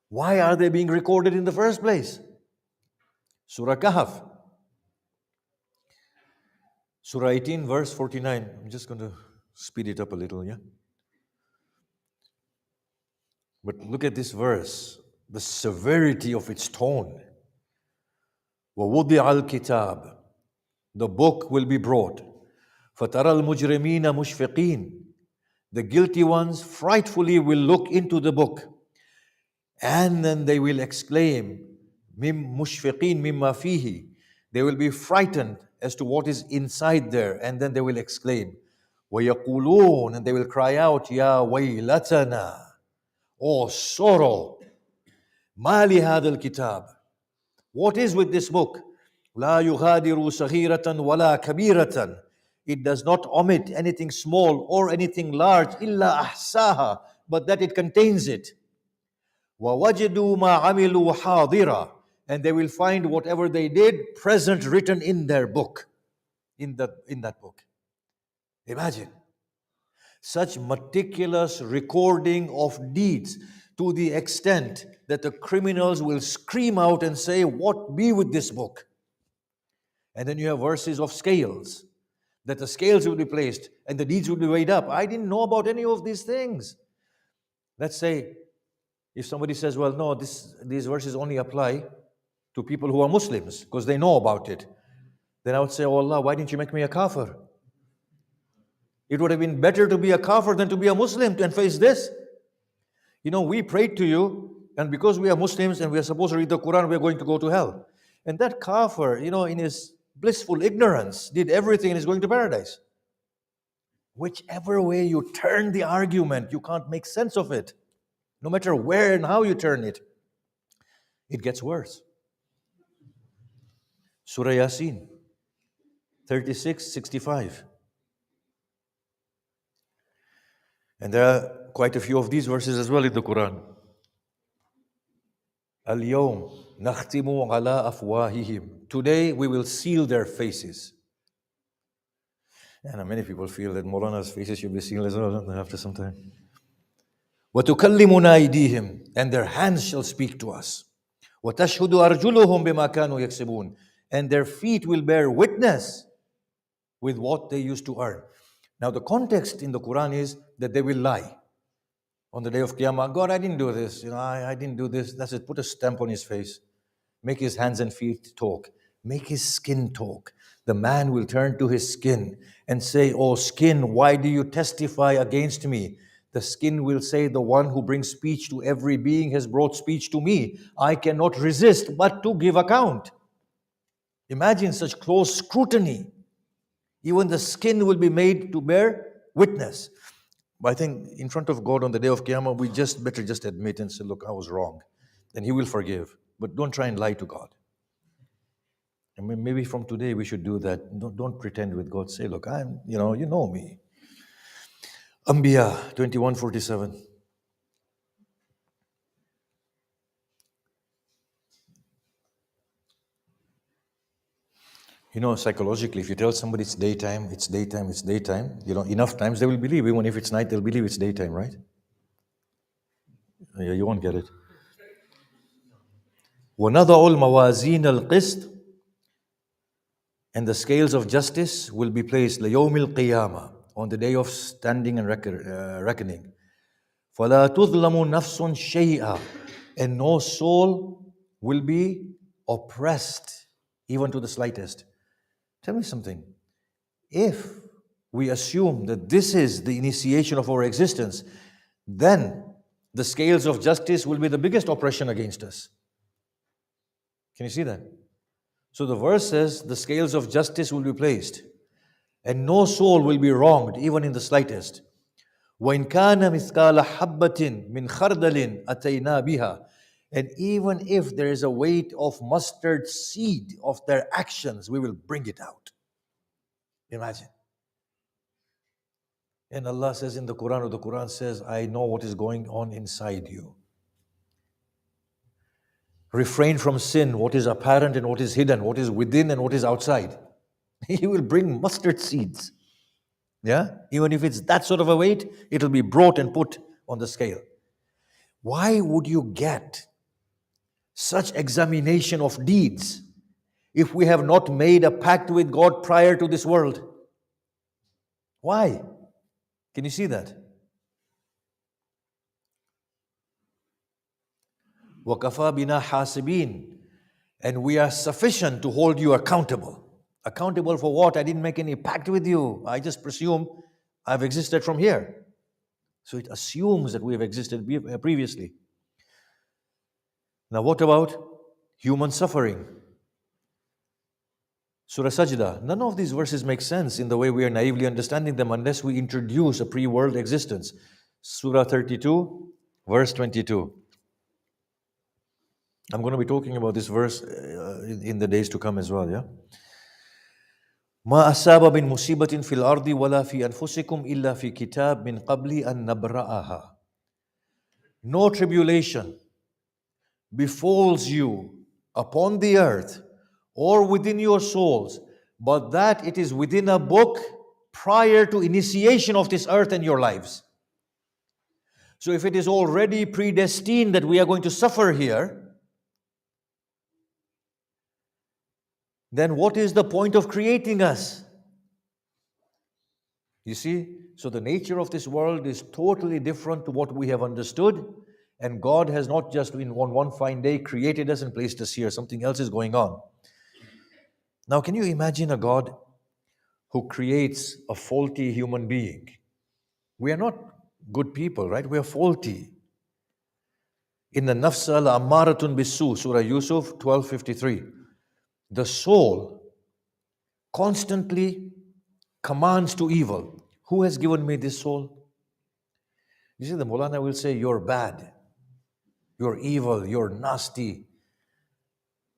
why are they being recorded in the first place? Surah Kahf, Surah 18, verse 49. I'm just going to speed it up a little, yeah? But look at this verse, the severity of its tone. وَوُضِعَ الْكِتَابِ. The book will be brought. فَتَرَى الْمُجْرِمِينَ مُشْفِقِينَ. The guilty ones frightfully will look into the book. And then they will exclaim, مُشْفِقِينَ مِمَّا فِيهِ. They will be frightened as to what is inside there. And then they will exclaim, وَيَقُولُونَ. And they will cry out, يَا وَيْلَتَنَا. Oh, sorrow. مَا لِهَذَا الْكِتَابِ. What is with this book? لَا يُغَادِرُ صَغِيرَةً وَلَا كَبِيرَةً. It does not omit anything small or anything large, إِلَّا أَحْسَاهَا. But that it contains it. وَوَجَدُوا مَا عَمِلُوا حَاضِرًا. And they will find whatever they did present written in their book, in that book. Imagine such meticulous recording of deeds to the extent that the criminals will scream out and say, what be with this book? And then you have verses of scales. that the scales will be placed and the deeds will be weighed up. I didn't know about any of these things. Let's say, if somebody says, well, no, these verses only apply to people who are Muslims because they know about it, then I would say, oh Allah, why didn't you make me a kafir? It would have been better to be a kafir than to be a Muslim and face this. We prayed to you, and because we are Muslims and we are supposed to read the Quran, we are going to go to hell. And that kafir, in his blissful ignorance, did everything and is going to paradise. Whichever way you turn the argument, you can't make sense of it. No matter where and how you turn it, it gets worse. Surah Yasin, 36-65. And there are quite a few of these verses as well in the Quran. Al-yawm nakhtimu ala afwahihim. Today we will seal their faces. And many people feel that Maulana's faces should be sealed as well after some time. وَتُكَلِّمُنَا أَيْدِيهِمْ. And their hands shall speak to us. وَتَشْهُدُ أَرْجُلُهُمْ بِمَا كَانُوا يَكْسِبُونَ. And their feet will bear witness with what they used to earn. Now the context in the Quran is that they will lie. On the day of Qiyamah, God, I didn't do this. I didn't do this. That's it. Put a stamp on his face. Make his hands and feet talk. Make his skin talk. The man will turn to his skin and say, oh skin, why do you testify against me? The skin will say, the one who brings speech to every being has brought speech to me. I cannot resist but to give account. Imagine such close scrutiny. Even the skin will be made to bear witness. But I think in front of God on the day of Qiyamah, we better admit and say, look, I was wrong. Then He will forgive. But don't try and lie to God. And maybe from today we should do that. Don't pretend with God. Say, look, you know me. Anbiya 21:47. Psychologically, if you tell somebody it's daytime, enough times they will believe. Even if it's night, they'll believe it's daytime, right? Yeah, you won't get it. وَنَضَعُ الْمَوَازِينَ الْقِسْطِ. And the scales of justice will be placed لَيَوْمِ الْقِيَامَةِ, on the day of standing and reckoning. فَلَا تُظْلَمُ نَفْسٌ شَيْئًا. And no soul will be oppressed, even to the slightest. Tell me something. If we assume that this is the initiation of our existence, then the scales of justice will be the biggest oppression against us. Can you see that? So the verse says the scales of justice will be placed, and no soul will be wronged, even in the slightest. وَإِنْ كَانَ مِثْقَالَ حَبَّةٍ مِّنْ خَرْدَلٍ أَتَيْنَا بِهَا. And even if there is a weight of mustard seed of their actions, we will bring it out. Imagine. And Allah says in the Quran, or the Quran says, I know what is going on inside you. Refrain from sin, what is apparent and what is hidden, what is within and what is outside. He will bring mustard seeds. Yeah? Even if it's that sort of a weight, it will be brought and put on the scale. Why would you get such examination of deeds if we have not made a pact with God prior to this world? Why? Can you see that? وَكَفَى بِنَا حَاسِبِينَ. And we are sufficient to hold you accountable. Accountable for what? I didn't make any pact with you. I just presume I've existed from here. So it assumes that we have existed previously. Now what about human suffering? Surah Sajda. None of these verses make sense in the way we are naively understanding them unless we introduce a pre-world existence. Surah 32, verse 22. I'm going to be talking about this verse in the days to come as well, yeah? ما أصاب من مصيبة في الأرض ولا في أنفسكم إلا في كتاب من قبل أن نبرأها. No tribulation befalls you upon the earth or within your souls, but that it is within a book prior to initiation of this earth and your lives. So if it is already predestined that we are going to suffer here, then what is the point of creating us? You see, so the nature of this world is totally different to what we have understood. And God has not just in one fine day created us and placed us here. Something else is going on. Now, can you imagine a God who creates a faulty human being? We are not good people, right? We are faulty. In the Nafs al-Ammaratun bisu, Surah Yusuf 12:53, the soul constantly commands to evil. Who has given me this soul? You see, the Mulana will say, you're bad, you're evil, you're nasty.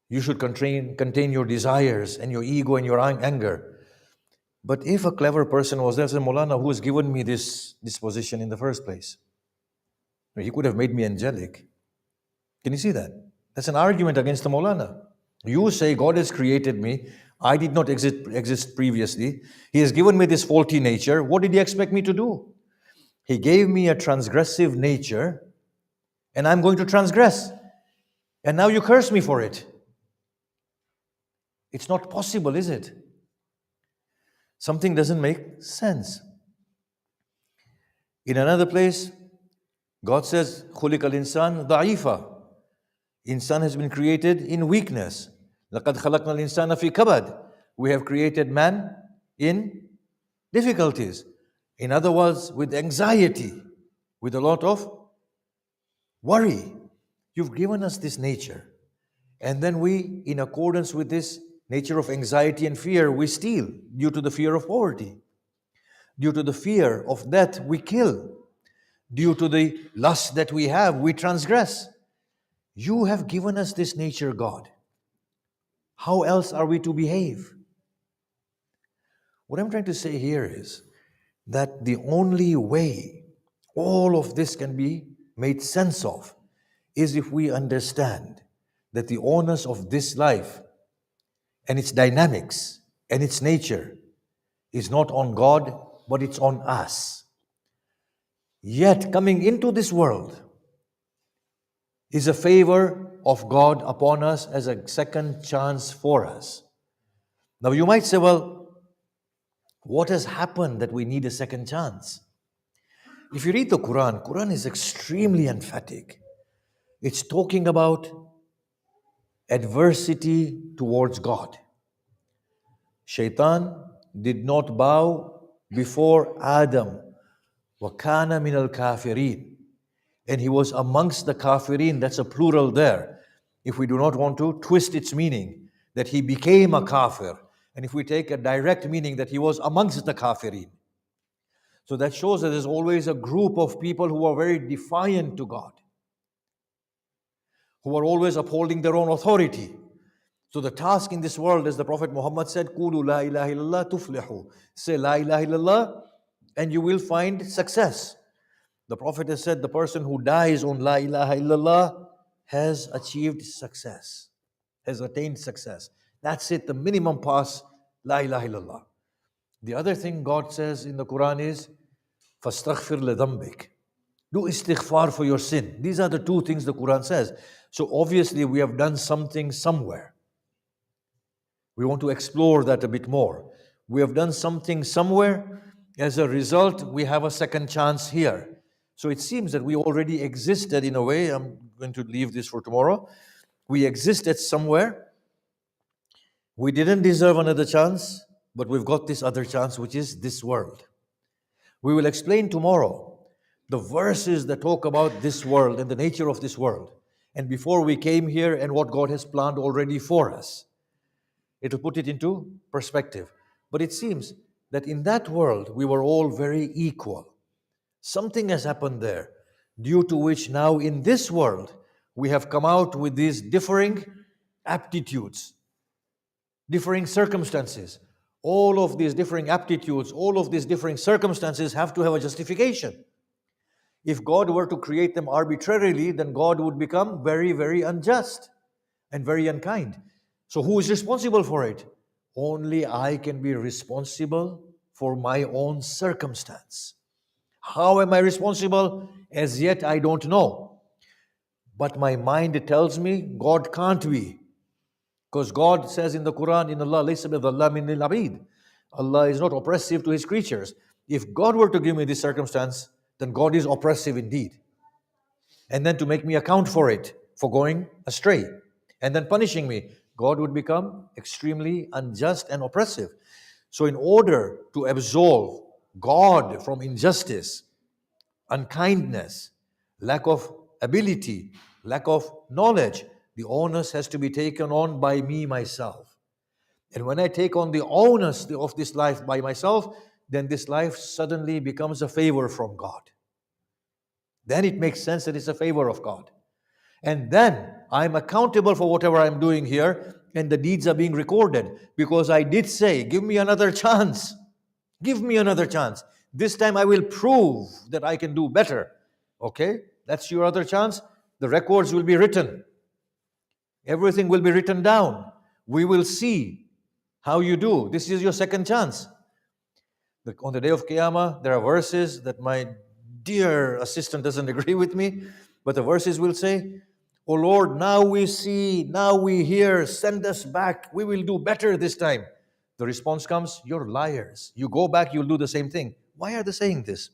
You should contain your desires and your ego and your anger. But if a clever person was there, say, Mulana, who has given me this disposition in the first place? He could have made me angelic. Can you see that? That's an argument against the Maulana. You say, God has created me. I did not exist previously. He has given me this faulty nature. What did He expect me to do? He gave me a transgressive nature, and I'm going to transgress. And now you curse me for it. It's not possible, is it? Something doesn't make sense. In another place, God says, خُلِقَ الْإِنسَانُ ضَعِيفًا. Insan has been created in weakness. لَقَدْ خَلَقْنَا الْإِنسَانَ فِي كَبَدٍ. We have created man in difficulties. In other words, with anxiety, with a lot of worry. You've given us this nature. And then we, in accordance with this nature of anxiety and fear, we steal due to the fear of poverty. Due to the fear of death, we kill. Due to the lust that we have, we transgress. You have given us this nature, God. How else are we to behave? What I'm trying to say here is that the only way all of this can be made sense of is if we understand that the onus of this life and its dynamics and its nature is not on God, but it's on us. Yet coming into this world is a favor of God upon us as a second chance for us. Now you might say, well, what has happened that we need a second chance? If you read the Quran, Quran is extremely emphatic. It's talking about adversity towards God. Shaitan did not bow before Adam. وَكَانَ مِنَ الْكَافِرِينَ. And he was amongst the kafirin. That's a plural there. If we do not want to twist its meaning, that he became a kafir. And if we take a direct meaning, that he was amongst the kafirin. So that shows that there's always a group of people who are very defiant to God, who are always upholding their own authority. So the task in this world, as the Prophet Muhammad said, "Qulu la ilaha illallah tuflihu." Say la ilaha illallah and you will find success. The Prophet has said the person who dies on la ilaha illallah has achieved success, has attained success. That's it, the minimum pass, la ilaha illallah. The other thing God says in the Quran is, فَاسْتَغْفِرْ لِذَنْبِكَ. Do istighfar for your sin. These are the two things the Quran says. So obviously we have done something somewhere. We want to explore that a bit more. We have done something somewhere. As a result, we have a second chance here. So it seems that we already existed in a way. I'm going to leave this for tomorrow. We existed somewhere. We didn't deserve another chance, but we've got this other chance, which is this world. We will explain tomorrow the verses that talk about this world and the nature of this world. And before we came here and what God has planned already for us. It'll put it into perspective. But it seems that in that world, we were all very equal. Something has happened there, due to which now in this world, we have come out with these differing aptitudes, differing circumstances. All of these differing aptitudes, all of these differing circumstances have to have a justification. If God were to create them arbitrarily, then God would become very, very unjust and very unkind. So who is responsible for it? Only I can be responsible for my own circumstance. How am I responsible? As yet I don't know. But my mind tells me God can't be. Because God says in the Quran, in Allah, لَيْسَ بِظَلَّامٍ لِلْعَبِيدِ. Allah is not oppressive to His creatures. If God were to give me this circumstance, then God is oppressive indeed. And then to make me account for it, for going astray, and then punishing me, God would become extremely unjust and oppressive. So, in order to absolve God from injustice, unkindness, lack of ability, lack of knowledge, the onus has to be taken on by me myself. And when I take on the onus of this life by myself, then this life suddenly becomes a favor from God. Then it makes sense that it's a favor of God. And then I'm accountable for whatever I'm doing here, and the deeds are being recorded because I did say, give me another chance. Give me another chance. This time I will prove that I can do better. Okay? That's your other chance. The records will be written. Everything will be written down. We will see how you do. This is your second chance. On the day of Qiyamah, there are verses that my dear assistant doesn't agree with me, but the verses will say, "Oh Lord, now we see, now we hear, send us back. We will do better this time." The response comes, "You're liars. You go back, you'll do the same thing." Why are they saying this?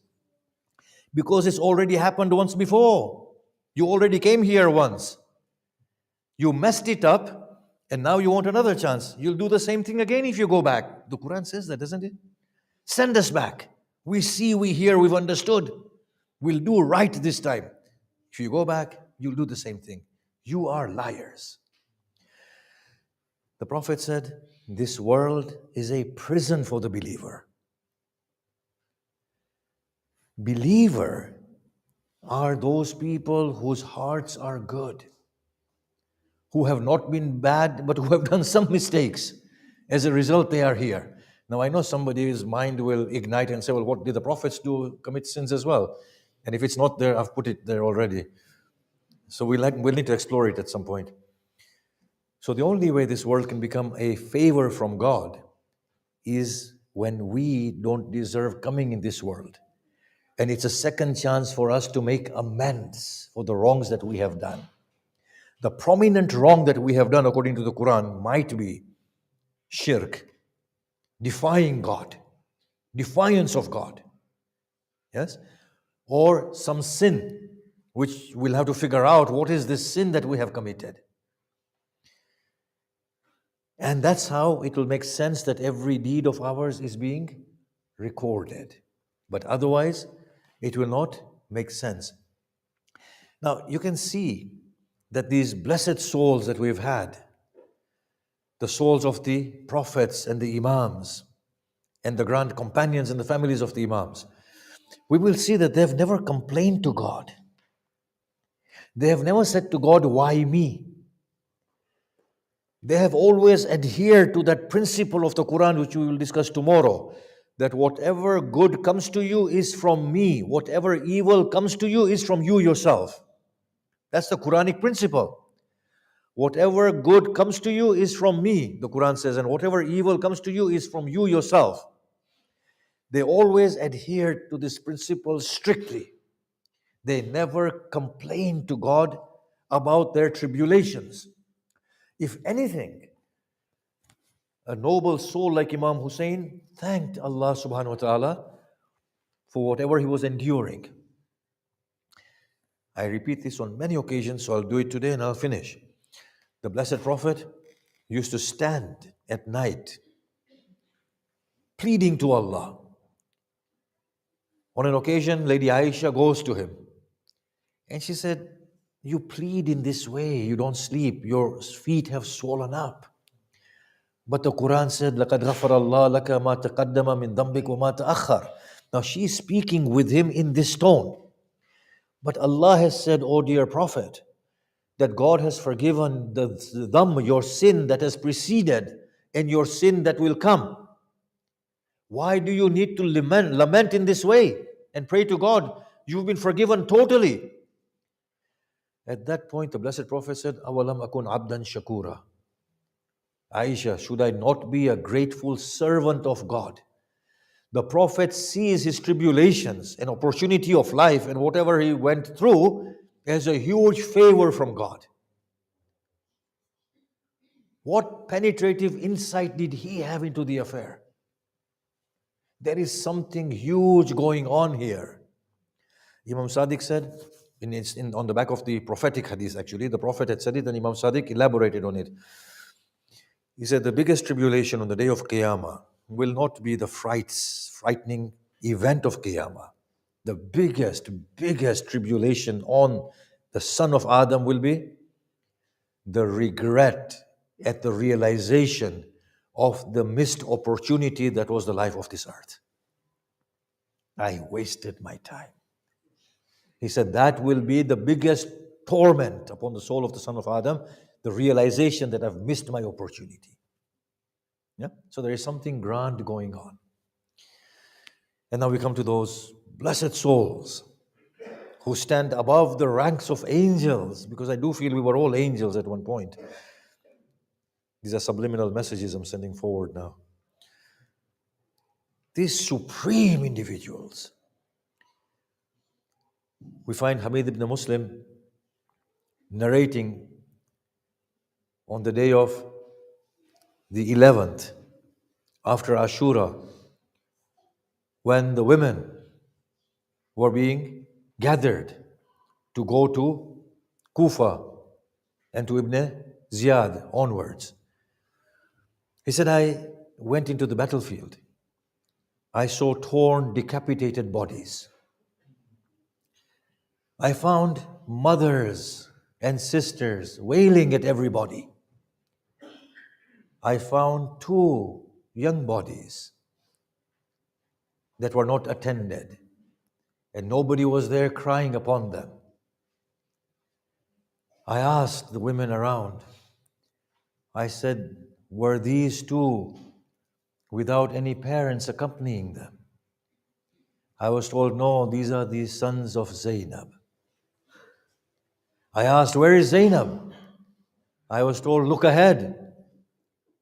Because it's already happened once before. You already came here once. You messed it up, and now you want another chance. You'll do the same thing again if you go back. The Quran says that, doesn't it? Send us back. We see, we hear, we've understood. We'll do right this time. If you go back, you'll do the same thing. You are liars. The Prophet said, this world is a prison for the believer. Believer are those people whose hearts are good, who have not been bad, but who have done some mistakes. As a result, they are here. Now, I know somebody's mind will ignite and say, well, what did the prophets do? Commit sins as well. And if it's not there, I've put it there already. So we'll need to explore it at some point. So the only way this world can become a favor from God is when we don't deserve coming in this world. And it's a second chance for us to make amends for the wrongs that we have done. The prominent wrong that we have done, according to the Quran, might be shirk, defying God, defiance of God, yes? Or some sin, which we'll have to figure out what is this sin that we have committed. And that's how it will make sense that every deed of ours is being recorded. But otherwise, it will not make sense. Now, you can see that these blessed souls that we've had, the souls of the prophets and the imams, and the grand companions and the families of the imams, we will see that they've never complained to God. They have never said to God, why me? They have always adhered to that principle of the Quran, which we will discuss tomorrow, that whatever good comes to you is from me, whatever evil comes to you is from you yourself. That's the Quranic principle. Whatever good comes to you is from me, the Quran says, and whatever evil comes to you is from you yourself. They always adhered to this principle strictly. They never complained to God about their tribulations. If anything, a noble soul like Imam Hussein thanked Allah subhanahu wa ta'ala for whatever he was enduring. I repeat this on many occasions, so I'll do it today and I'll finish. The Blessed Prophet used to stand at night pleading to Allah. On an occasion, Lady Aisha goes to him and she said, you plead in this way, you don't sleep, your feet have swollen up. But the Quran said, لَقَدْ غَفَرَ اللَّهُ لَكَ مَا تَقَدَّمَ مِن ذَنبِكَ وَمَا تَأَخَّرَ. Now she's speaking with him in this tone. But Allah has said, oh dear Prophet, that God has forgiven the dhamb, your sin that has preceded, and your sin that will come. Why do you need to lament in this way and pray to God? You've been forgiven totally. At that point, the Blessed Prophet said, أَوَلَمْ أَكُنْ عَبْدًا شَكُورًا. Aisha, should I not be a grateful servant of God? The Prophet sees his tribulations, an opportunity of life, and whatever he went through as a huge favor from God. What penetrative insight did he have into the affair? There is something huge going on here. Imam Sadiq said, on the back of the prophetic hadith actually, the Prophet had said it and Imam Sadiq elaborated on it. He said, the biggest tribulation on the day of Qiyamah will not be the frightening event of Qiyamah. The biggest tribulation on the son of Adam will be the regret at the realization of the missed opportunity that was the life of this earth. I wasted my time. He said that will be the biggest torment upon the soul of the son of Adam, the realization that I've missed my opportunity. Yeah? So there is something grand going on. And now we come to those blessed souls who stand above the ranks of angels, because I do feel we were all angels at one point. These are subliminal messages I'm sending forward now. These supreme individuals. We find Hamid ibn Muslim narrating on the day of the 11th, after Ashura, when the women were being gathered to go to Kufa and to Ibn Ziyad onwards. He said, I went into the battlefield. I saw torn, decapitated bodies. I found mothers and sisters wailing at everybody. I found 2 young bodies that were not attended, and nobody was there crying upon them. I asked the women around, I said, were these 2 without any parents accompanying them? I was told, no, these are the sons of Zainab. I asked, where is Zainab? I was told, look ahead.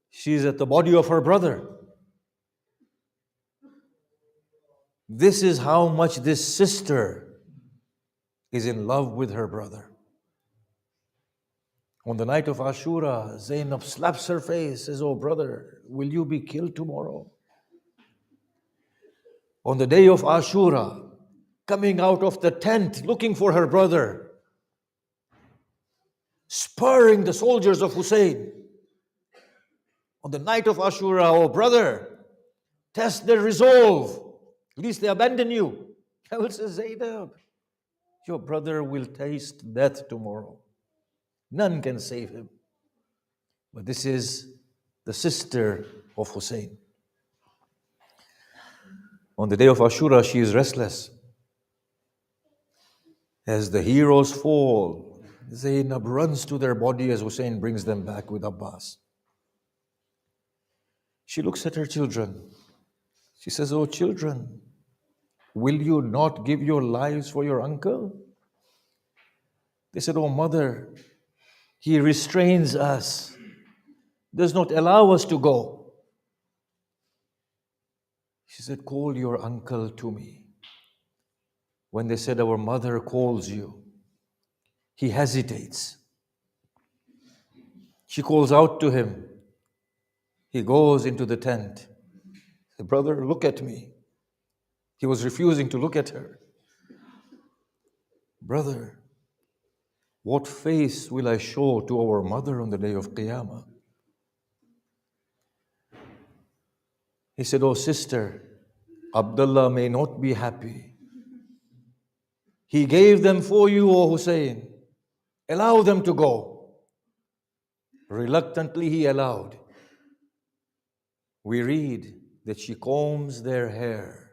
She's at the body of her brother. This is how much this sister is in love with her brother. On the night of Ashura, Zainab slaps her face, says, oh brother, will you be killed tomorrow? On the day of Ashura, coming out of the tent, looking for her brother, spurring the soldiers of Hussein. On the night of Ashura, oh brother, test their resolve, lest they abandon you. I will say, Zainab, your brother will taste death tomorrow. None can save him. But this is the sister of Hussein. On the day of Ashura, she is restless. As the heroes fall, Zainab runs to their body as Hussein brings them back with Abbas. She looks at her children. She says, oh children, will you not give your lives for your uncle? They said, oh mother, he restrains us, does not allow us to go. She said, call your uncle to me. When they said, our mother calls you, he hesitates. She calls out to him. He goes into the tent. He said, brother, look at me. He was refusing to look at her. Brother, what face will I show to our mother on the day of Qiyamah? He said, oh sister, Abdullah may not be happy. He gave them for you, O Hussein. Allow them to go. Reluctantly he allowed. We read that she combs their hair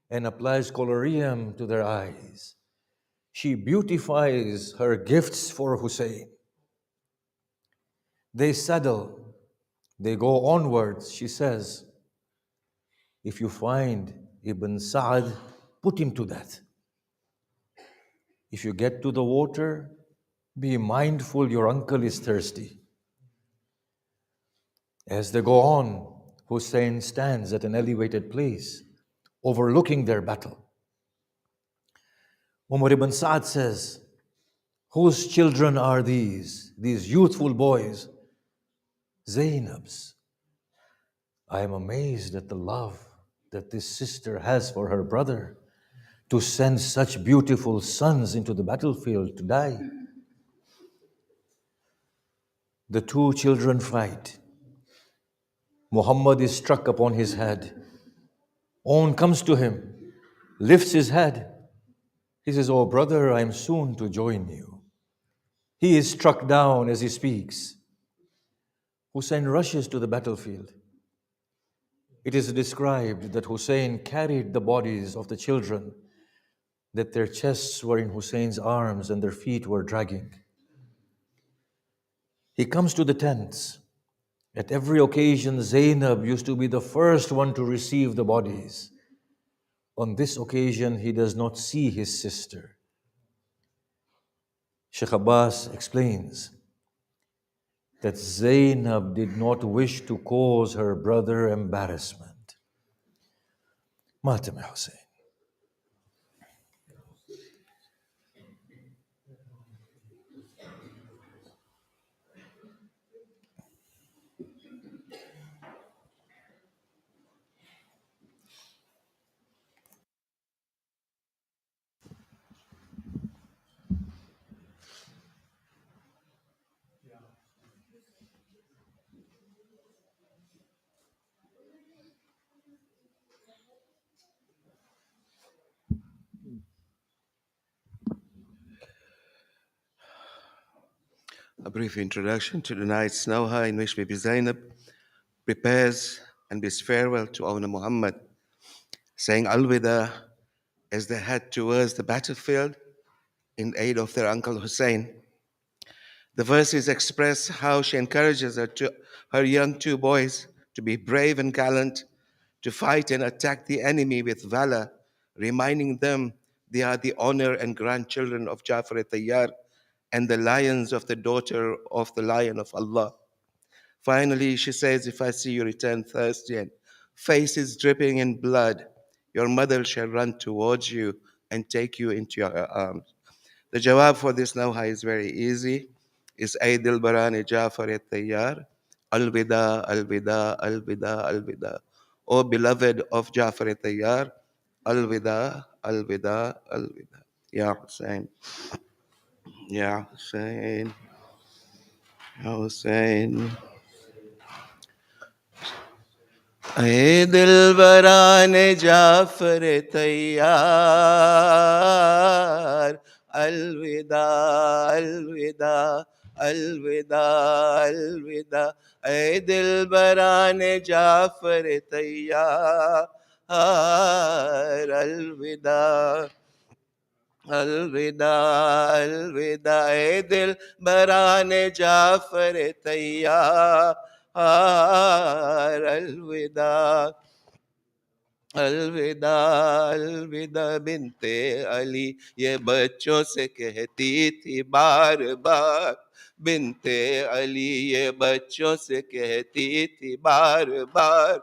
and applies collyrium to their eyes. She beautifies her gifts for Hussein. They saddle, they go onwards. She says, if you find Ibn Sa'ad, put him to death. If you get to the water, be mindful your uncle is thirsty. As they go on, Hussein stands at an elevated place, overlooking their battle. Umar ibn Sa'ad says, whose children are these youthful boys? Zainab's. I am amazed at the love that this sister has for her brother to send such beautiful sons into the battlefield to die. The two children fight. Muhammad is struck upon his head. On comes to him, lifts his head. He says, "Oh brother, I am soon to join you." He is struck down as he speaks. Hussein rushes to the battlefield. It is described that Hussein carried the bodies of the children, that their chests were in Hussein's arms and their feet were dragging. He comes to the tents. At every occasion, Zainab used to be the first one to receive the bodies. On this occasion, he does not see his sister. Sheikh Abbas explains that Zainab did not wish to cause her brother embarrassment. Matem Hussein. A brief introduction to tonight's Nauha, in which Bibi Zainab prepares and bids farewell to owner Muhammad, saying Alwida as they head towards the battlefield in aid of their uncle Hussein. The verses express how she encourages her young two boys to be brave and gallant, to fight and attack the enemy with valor, reminding them they are the honor and grandchildren of Jafar al-Tayyar and the lions of the daughter of the Lion of Allah. Finally, she says, if I see you return thirsty and faces dripping in blood, your mother shall run towards you and take you into her arms. The jawab for this nawha is very easy. It's Aidil Barani Jafar al-Tayyar, Al-Wida, Al-Wida, Al-Wida, Al-Wida. O beloved of Jafar al-Tayyar, Al-Wida, Al-Wida, Al-Wida. Ya Hussein, Ya Hussein, Ya Hussein. اے دل بران جعفر تیار الوداع الوداع الوداع الوداع اے دل بران جعفر تیار الوداع الوداع الوداع اے دل بران جعفر تیار الوداع الوداع الوداع بنتے علی یہ بچوں سے کہتی تھی بار بار بنتے علی یہ بچوں سے کہتی تھی بار بار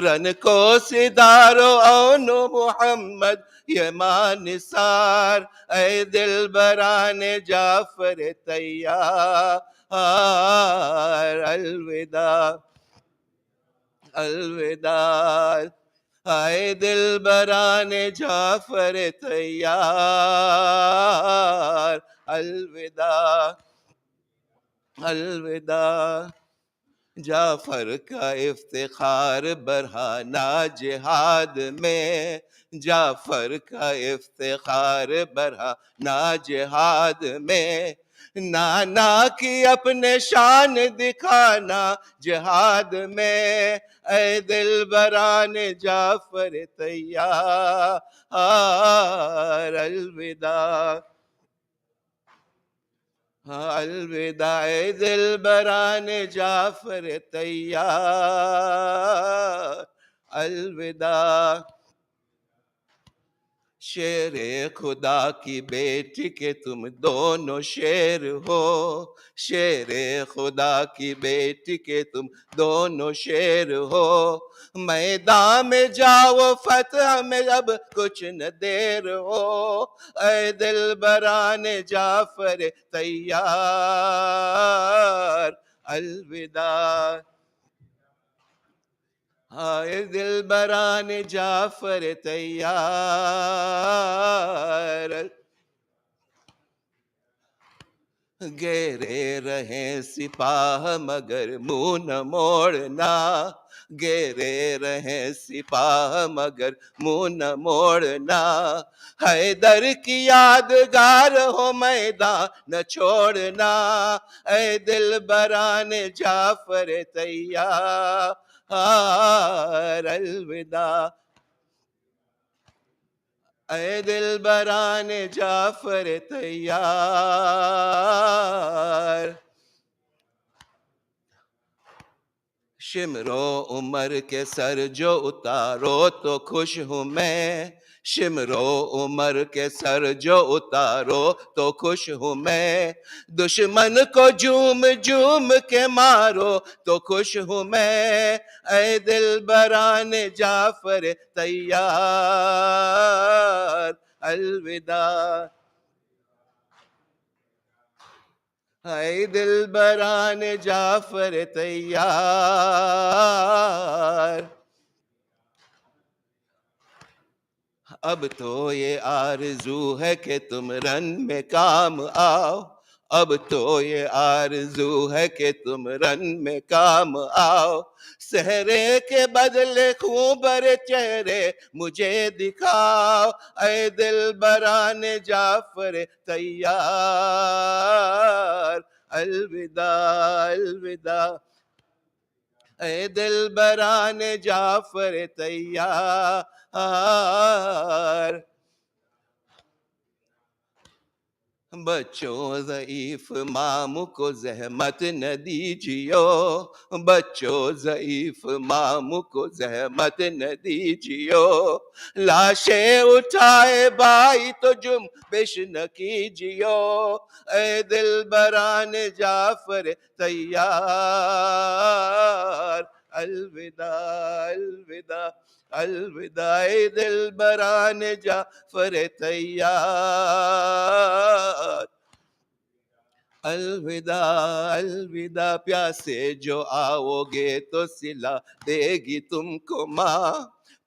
رن کو سدارو اونو محمد یہ ماں نثار اے دل بران جعفر تیار الوداع الوداع اے دل بران جعفر تیار الوداع الوداع جعفر کا افتخار برہانہ جہاد میں جعفر کا افتخار برہانہ جہاد میں نانا کی اپنے شان دکھانا جہاد میں اے دل بران جعفر تیار الوداع الوداع اے دل بران جعفر تیار الوداع شیر خدا کی بیٹی کے تم دونوں شیر ہو شیر خدا کی بیٹی کے تم دونوں شیر ہو میدان میں جاؤ فتح میں اب کچھ نہ دیر ہو اے دل بران جعفر تیار الوداع हाय दिल बरान जाफर तैयार, घेरे रहे सिपाह मगर मुंह न मोड़ना, घेरे रहे सिपाह मगर मुंह न मोड़ना, हैदर की यादगार हो मैदान न छोड़ना, ऐ दिल बरान जाफर तैयार, अलविदा ऐ दिल बरान जाफर तैयार। शिमरो उमर के सर जो उतारो तो खुश हूँ मैं, शिमरो उमर के सर जो उतारो तो खुश हूँ मैं, दुश्मन को झूम झूम के मारो तो खुश हूँ मैं, ऐ दिल बरान जाफर तैयार, अलविदा ऐ दिल बरान जाफर तैयार। अब तो ये आरज़ू है कि तुम रन में काम आओ, अब तो ये आरज़ू है कि तुम रन में काम आओ, सहरे के बदले खूबर चेहरे मुझे दिखाओ, ऐ दिल बरान जाफर तैयार, अलविदा अलविदा ऐ दिल बरान जाफर तैयार। बच्चों ज़ईफ़ मामू को ज़हमत न दीजियो, बच्चों ज़ईफ़ मामू को ज़हमत न दीजियो, लाशें उठाए भाई तो जुम्बिश न कीजियो, ऐ दिल बरान जाफर तैयार, अलविदा अलविदा अलविदा ऐ दिल बरान जाफर तैयार, अलविदा अलविदा प्यासे जो आओगे तो सिला देगी तुमको माँ,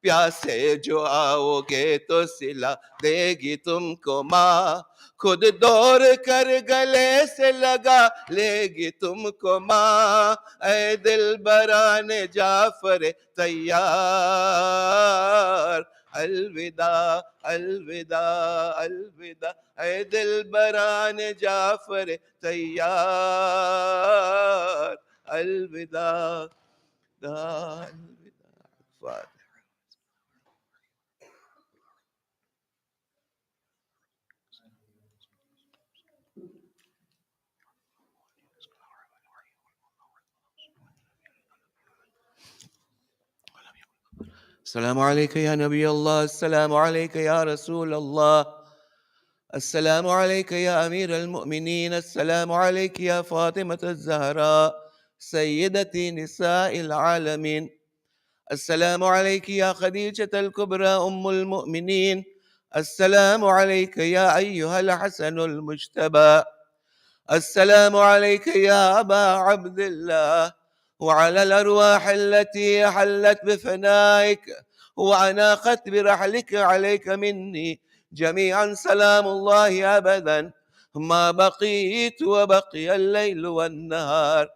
प्यासे जो आओगे तो सिला देगी तुमको माँ, खुद दौड़ कर गले से लगा लेगी तुमको माँ, ऐ दिल बरान जाफर तैयार, अलविदा अलविदा अलविदा ऐ दिल बरान जाफर तैयार, अलविदा अलविदा। السلام عليك يا نبي الله، السلام عليك يا رسول الله، السلام عليك يا أمير المؤمنين، السلام عليك يا فاطمة الزهراء سيدتي نساء العالمين، السلام عليك يا خديجة الكبرى أم المؤمنين، السلام عليك يا أيها الحسن المجتبى، السلام عليك يا أبا عبد الله، وعلى الأرواح التي حلت بفنائك وأناقت برحلك عليك مني جميعا سلام الله أبدا ما بقيت وبقي الليل والنهار،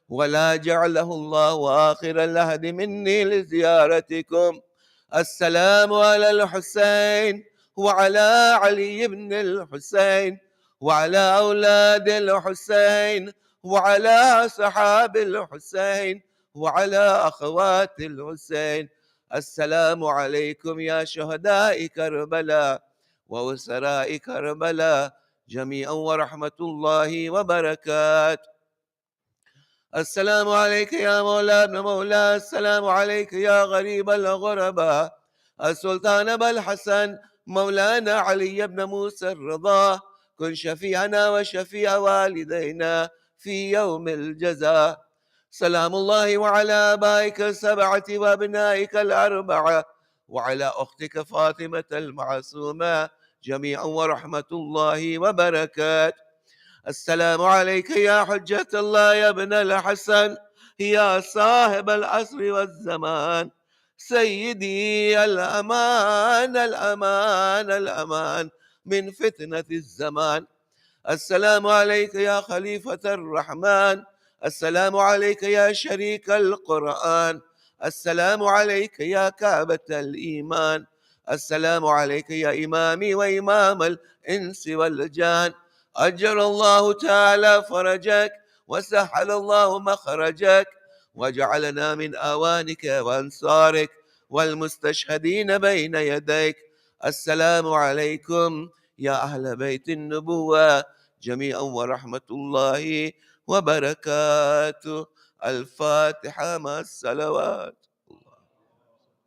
ولا جعله الله آخر العهد مني لزيارتكم. السلام على الحسين وعلى علي بن الحسين وعلى أولاد الحسين وعلى أصحاب الحسين وعلى أخوات الحسين. السلام عليكم يا شهداء كربلاء وأسراء كربلاء جميعا ورحمة الله وبركاته. السلام عليك يا مولى ابن مولى، السلام عليك يا غريب الغرباء، السلطان أبا الحسن مولانا علي بن موسى الرضا، كن شفيعنا وشفيع والدينا في يوم الجزاء. سلام الله وعلى آبائك السبعة وأبنائك الأربعة وعلى أختك فاطمة المعصومة جميعا ورحمة الله وبركاته. السلام عليك يا حجة الله يا ابن الحسن، يا صاحب العصر والزمان، سيدي الأمان الأمان الأمان من فتنة الزمان. السلام عليك يا خليفة الرحمن، السلام عليك يا شريك القرآن، السلام عليك يا كعبة الإيمان، السلام عليك يا إمامي وإمام الإنس والجان. أجر الله تعالى فرجك وسهل الله مخرجك، وجعلنا من أوانك وأنصارك والمستشهدين بين يديك. السلام عليكم يا أهل بيت النبوة جميعا ورحمة الله وبركاته. الفاتحة مع الصلوات.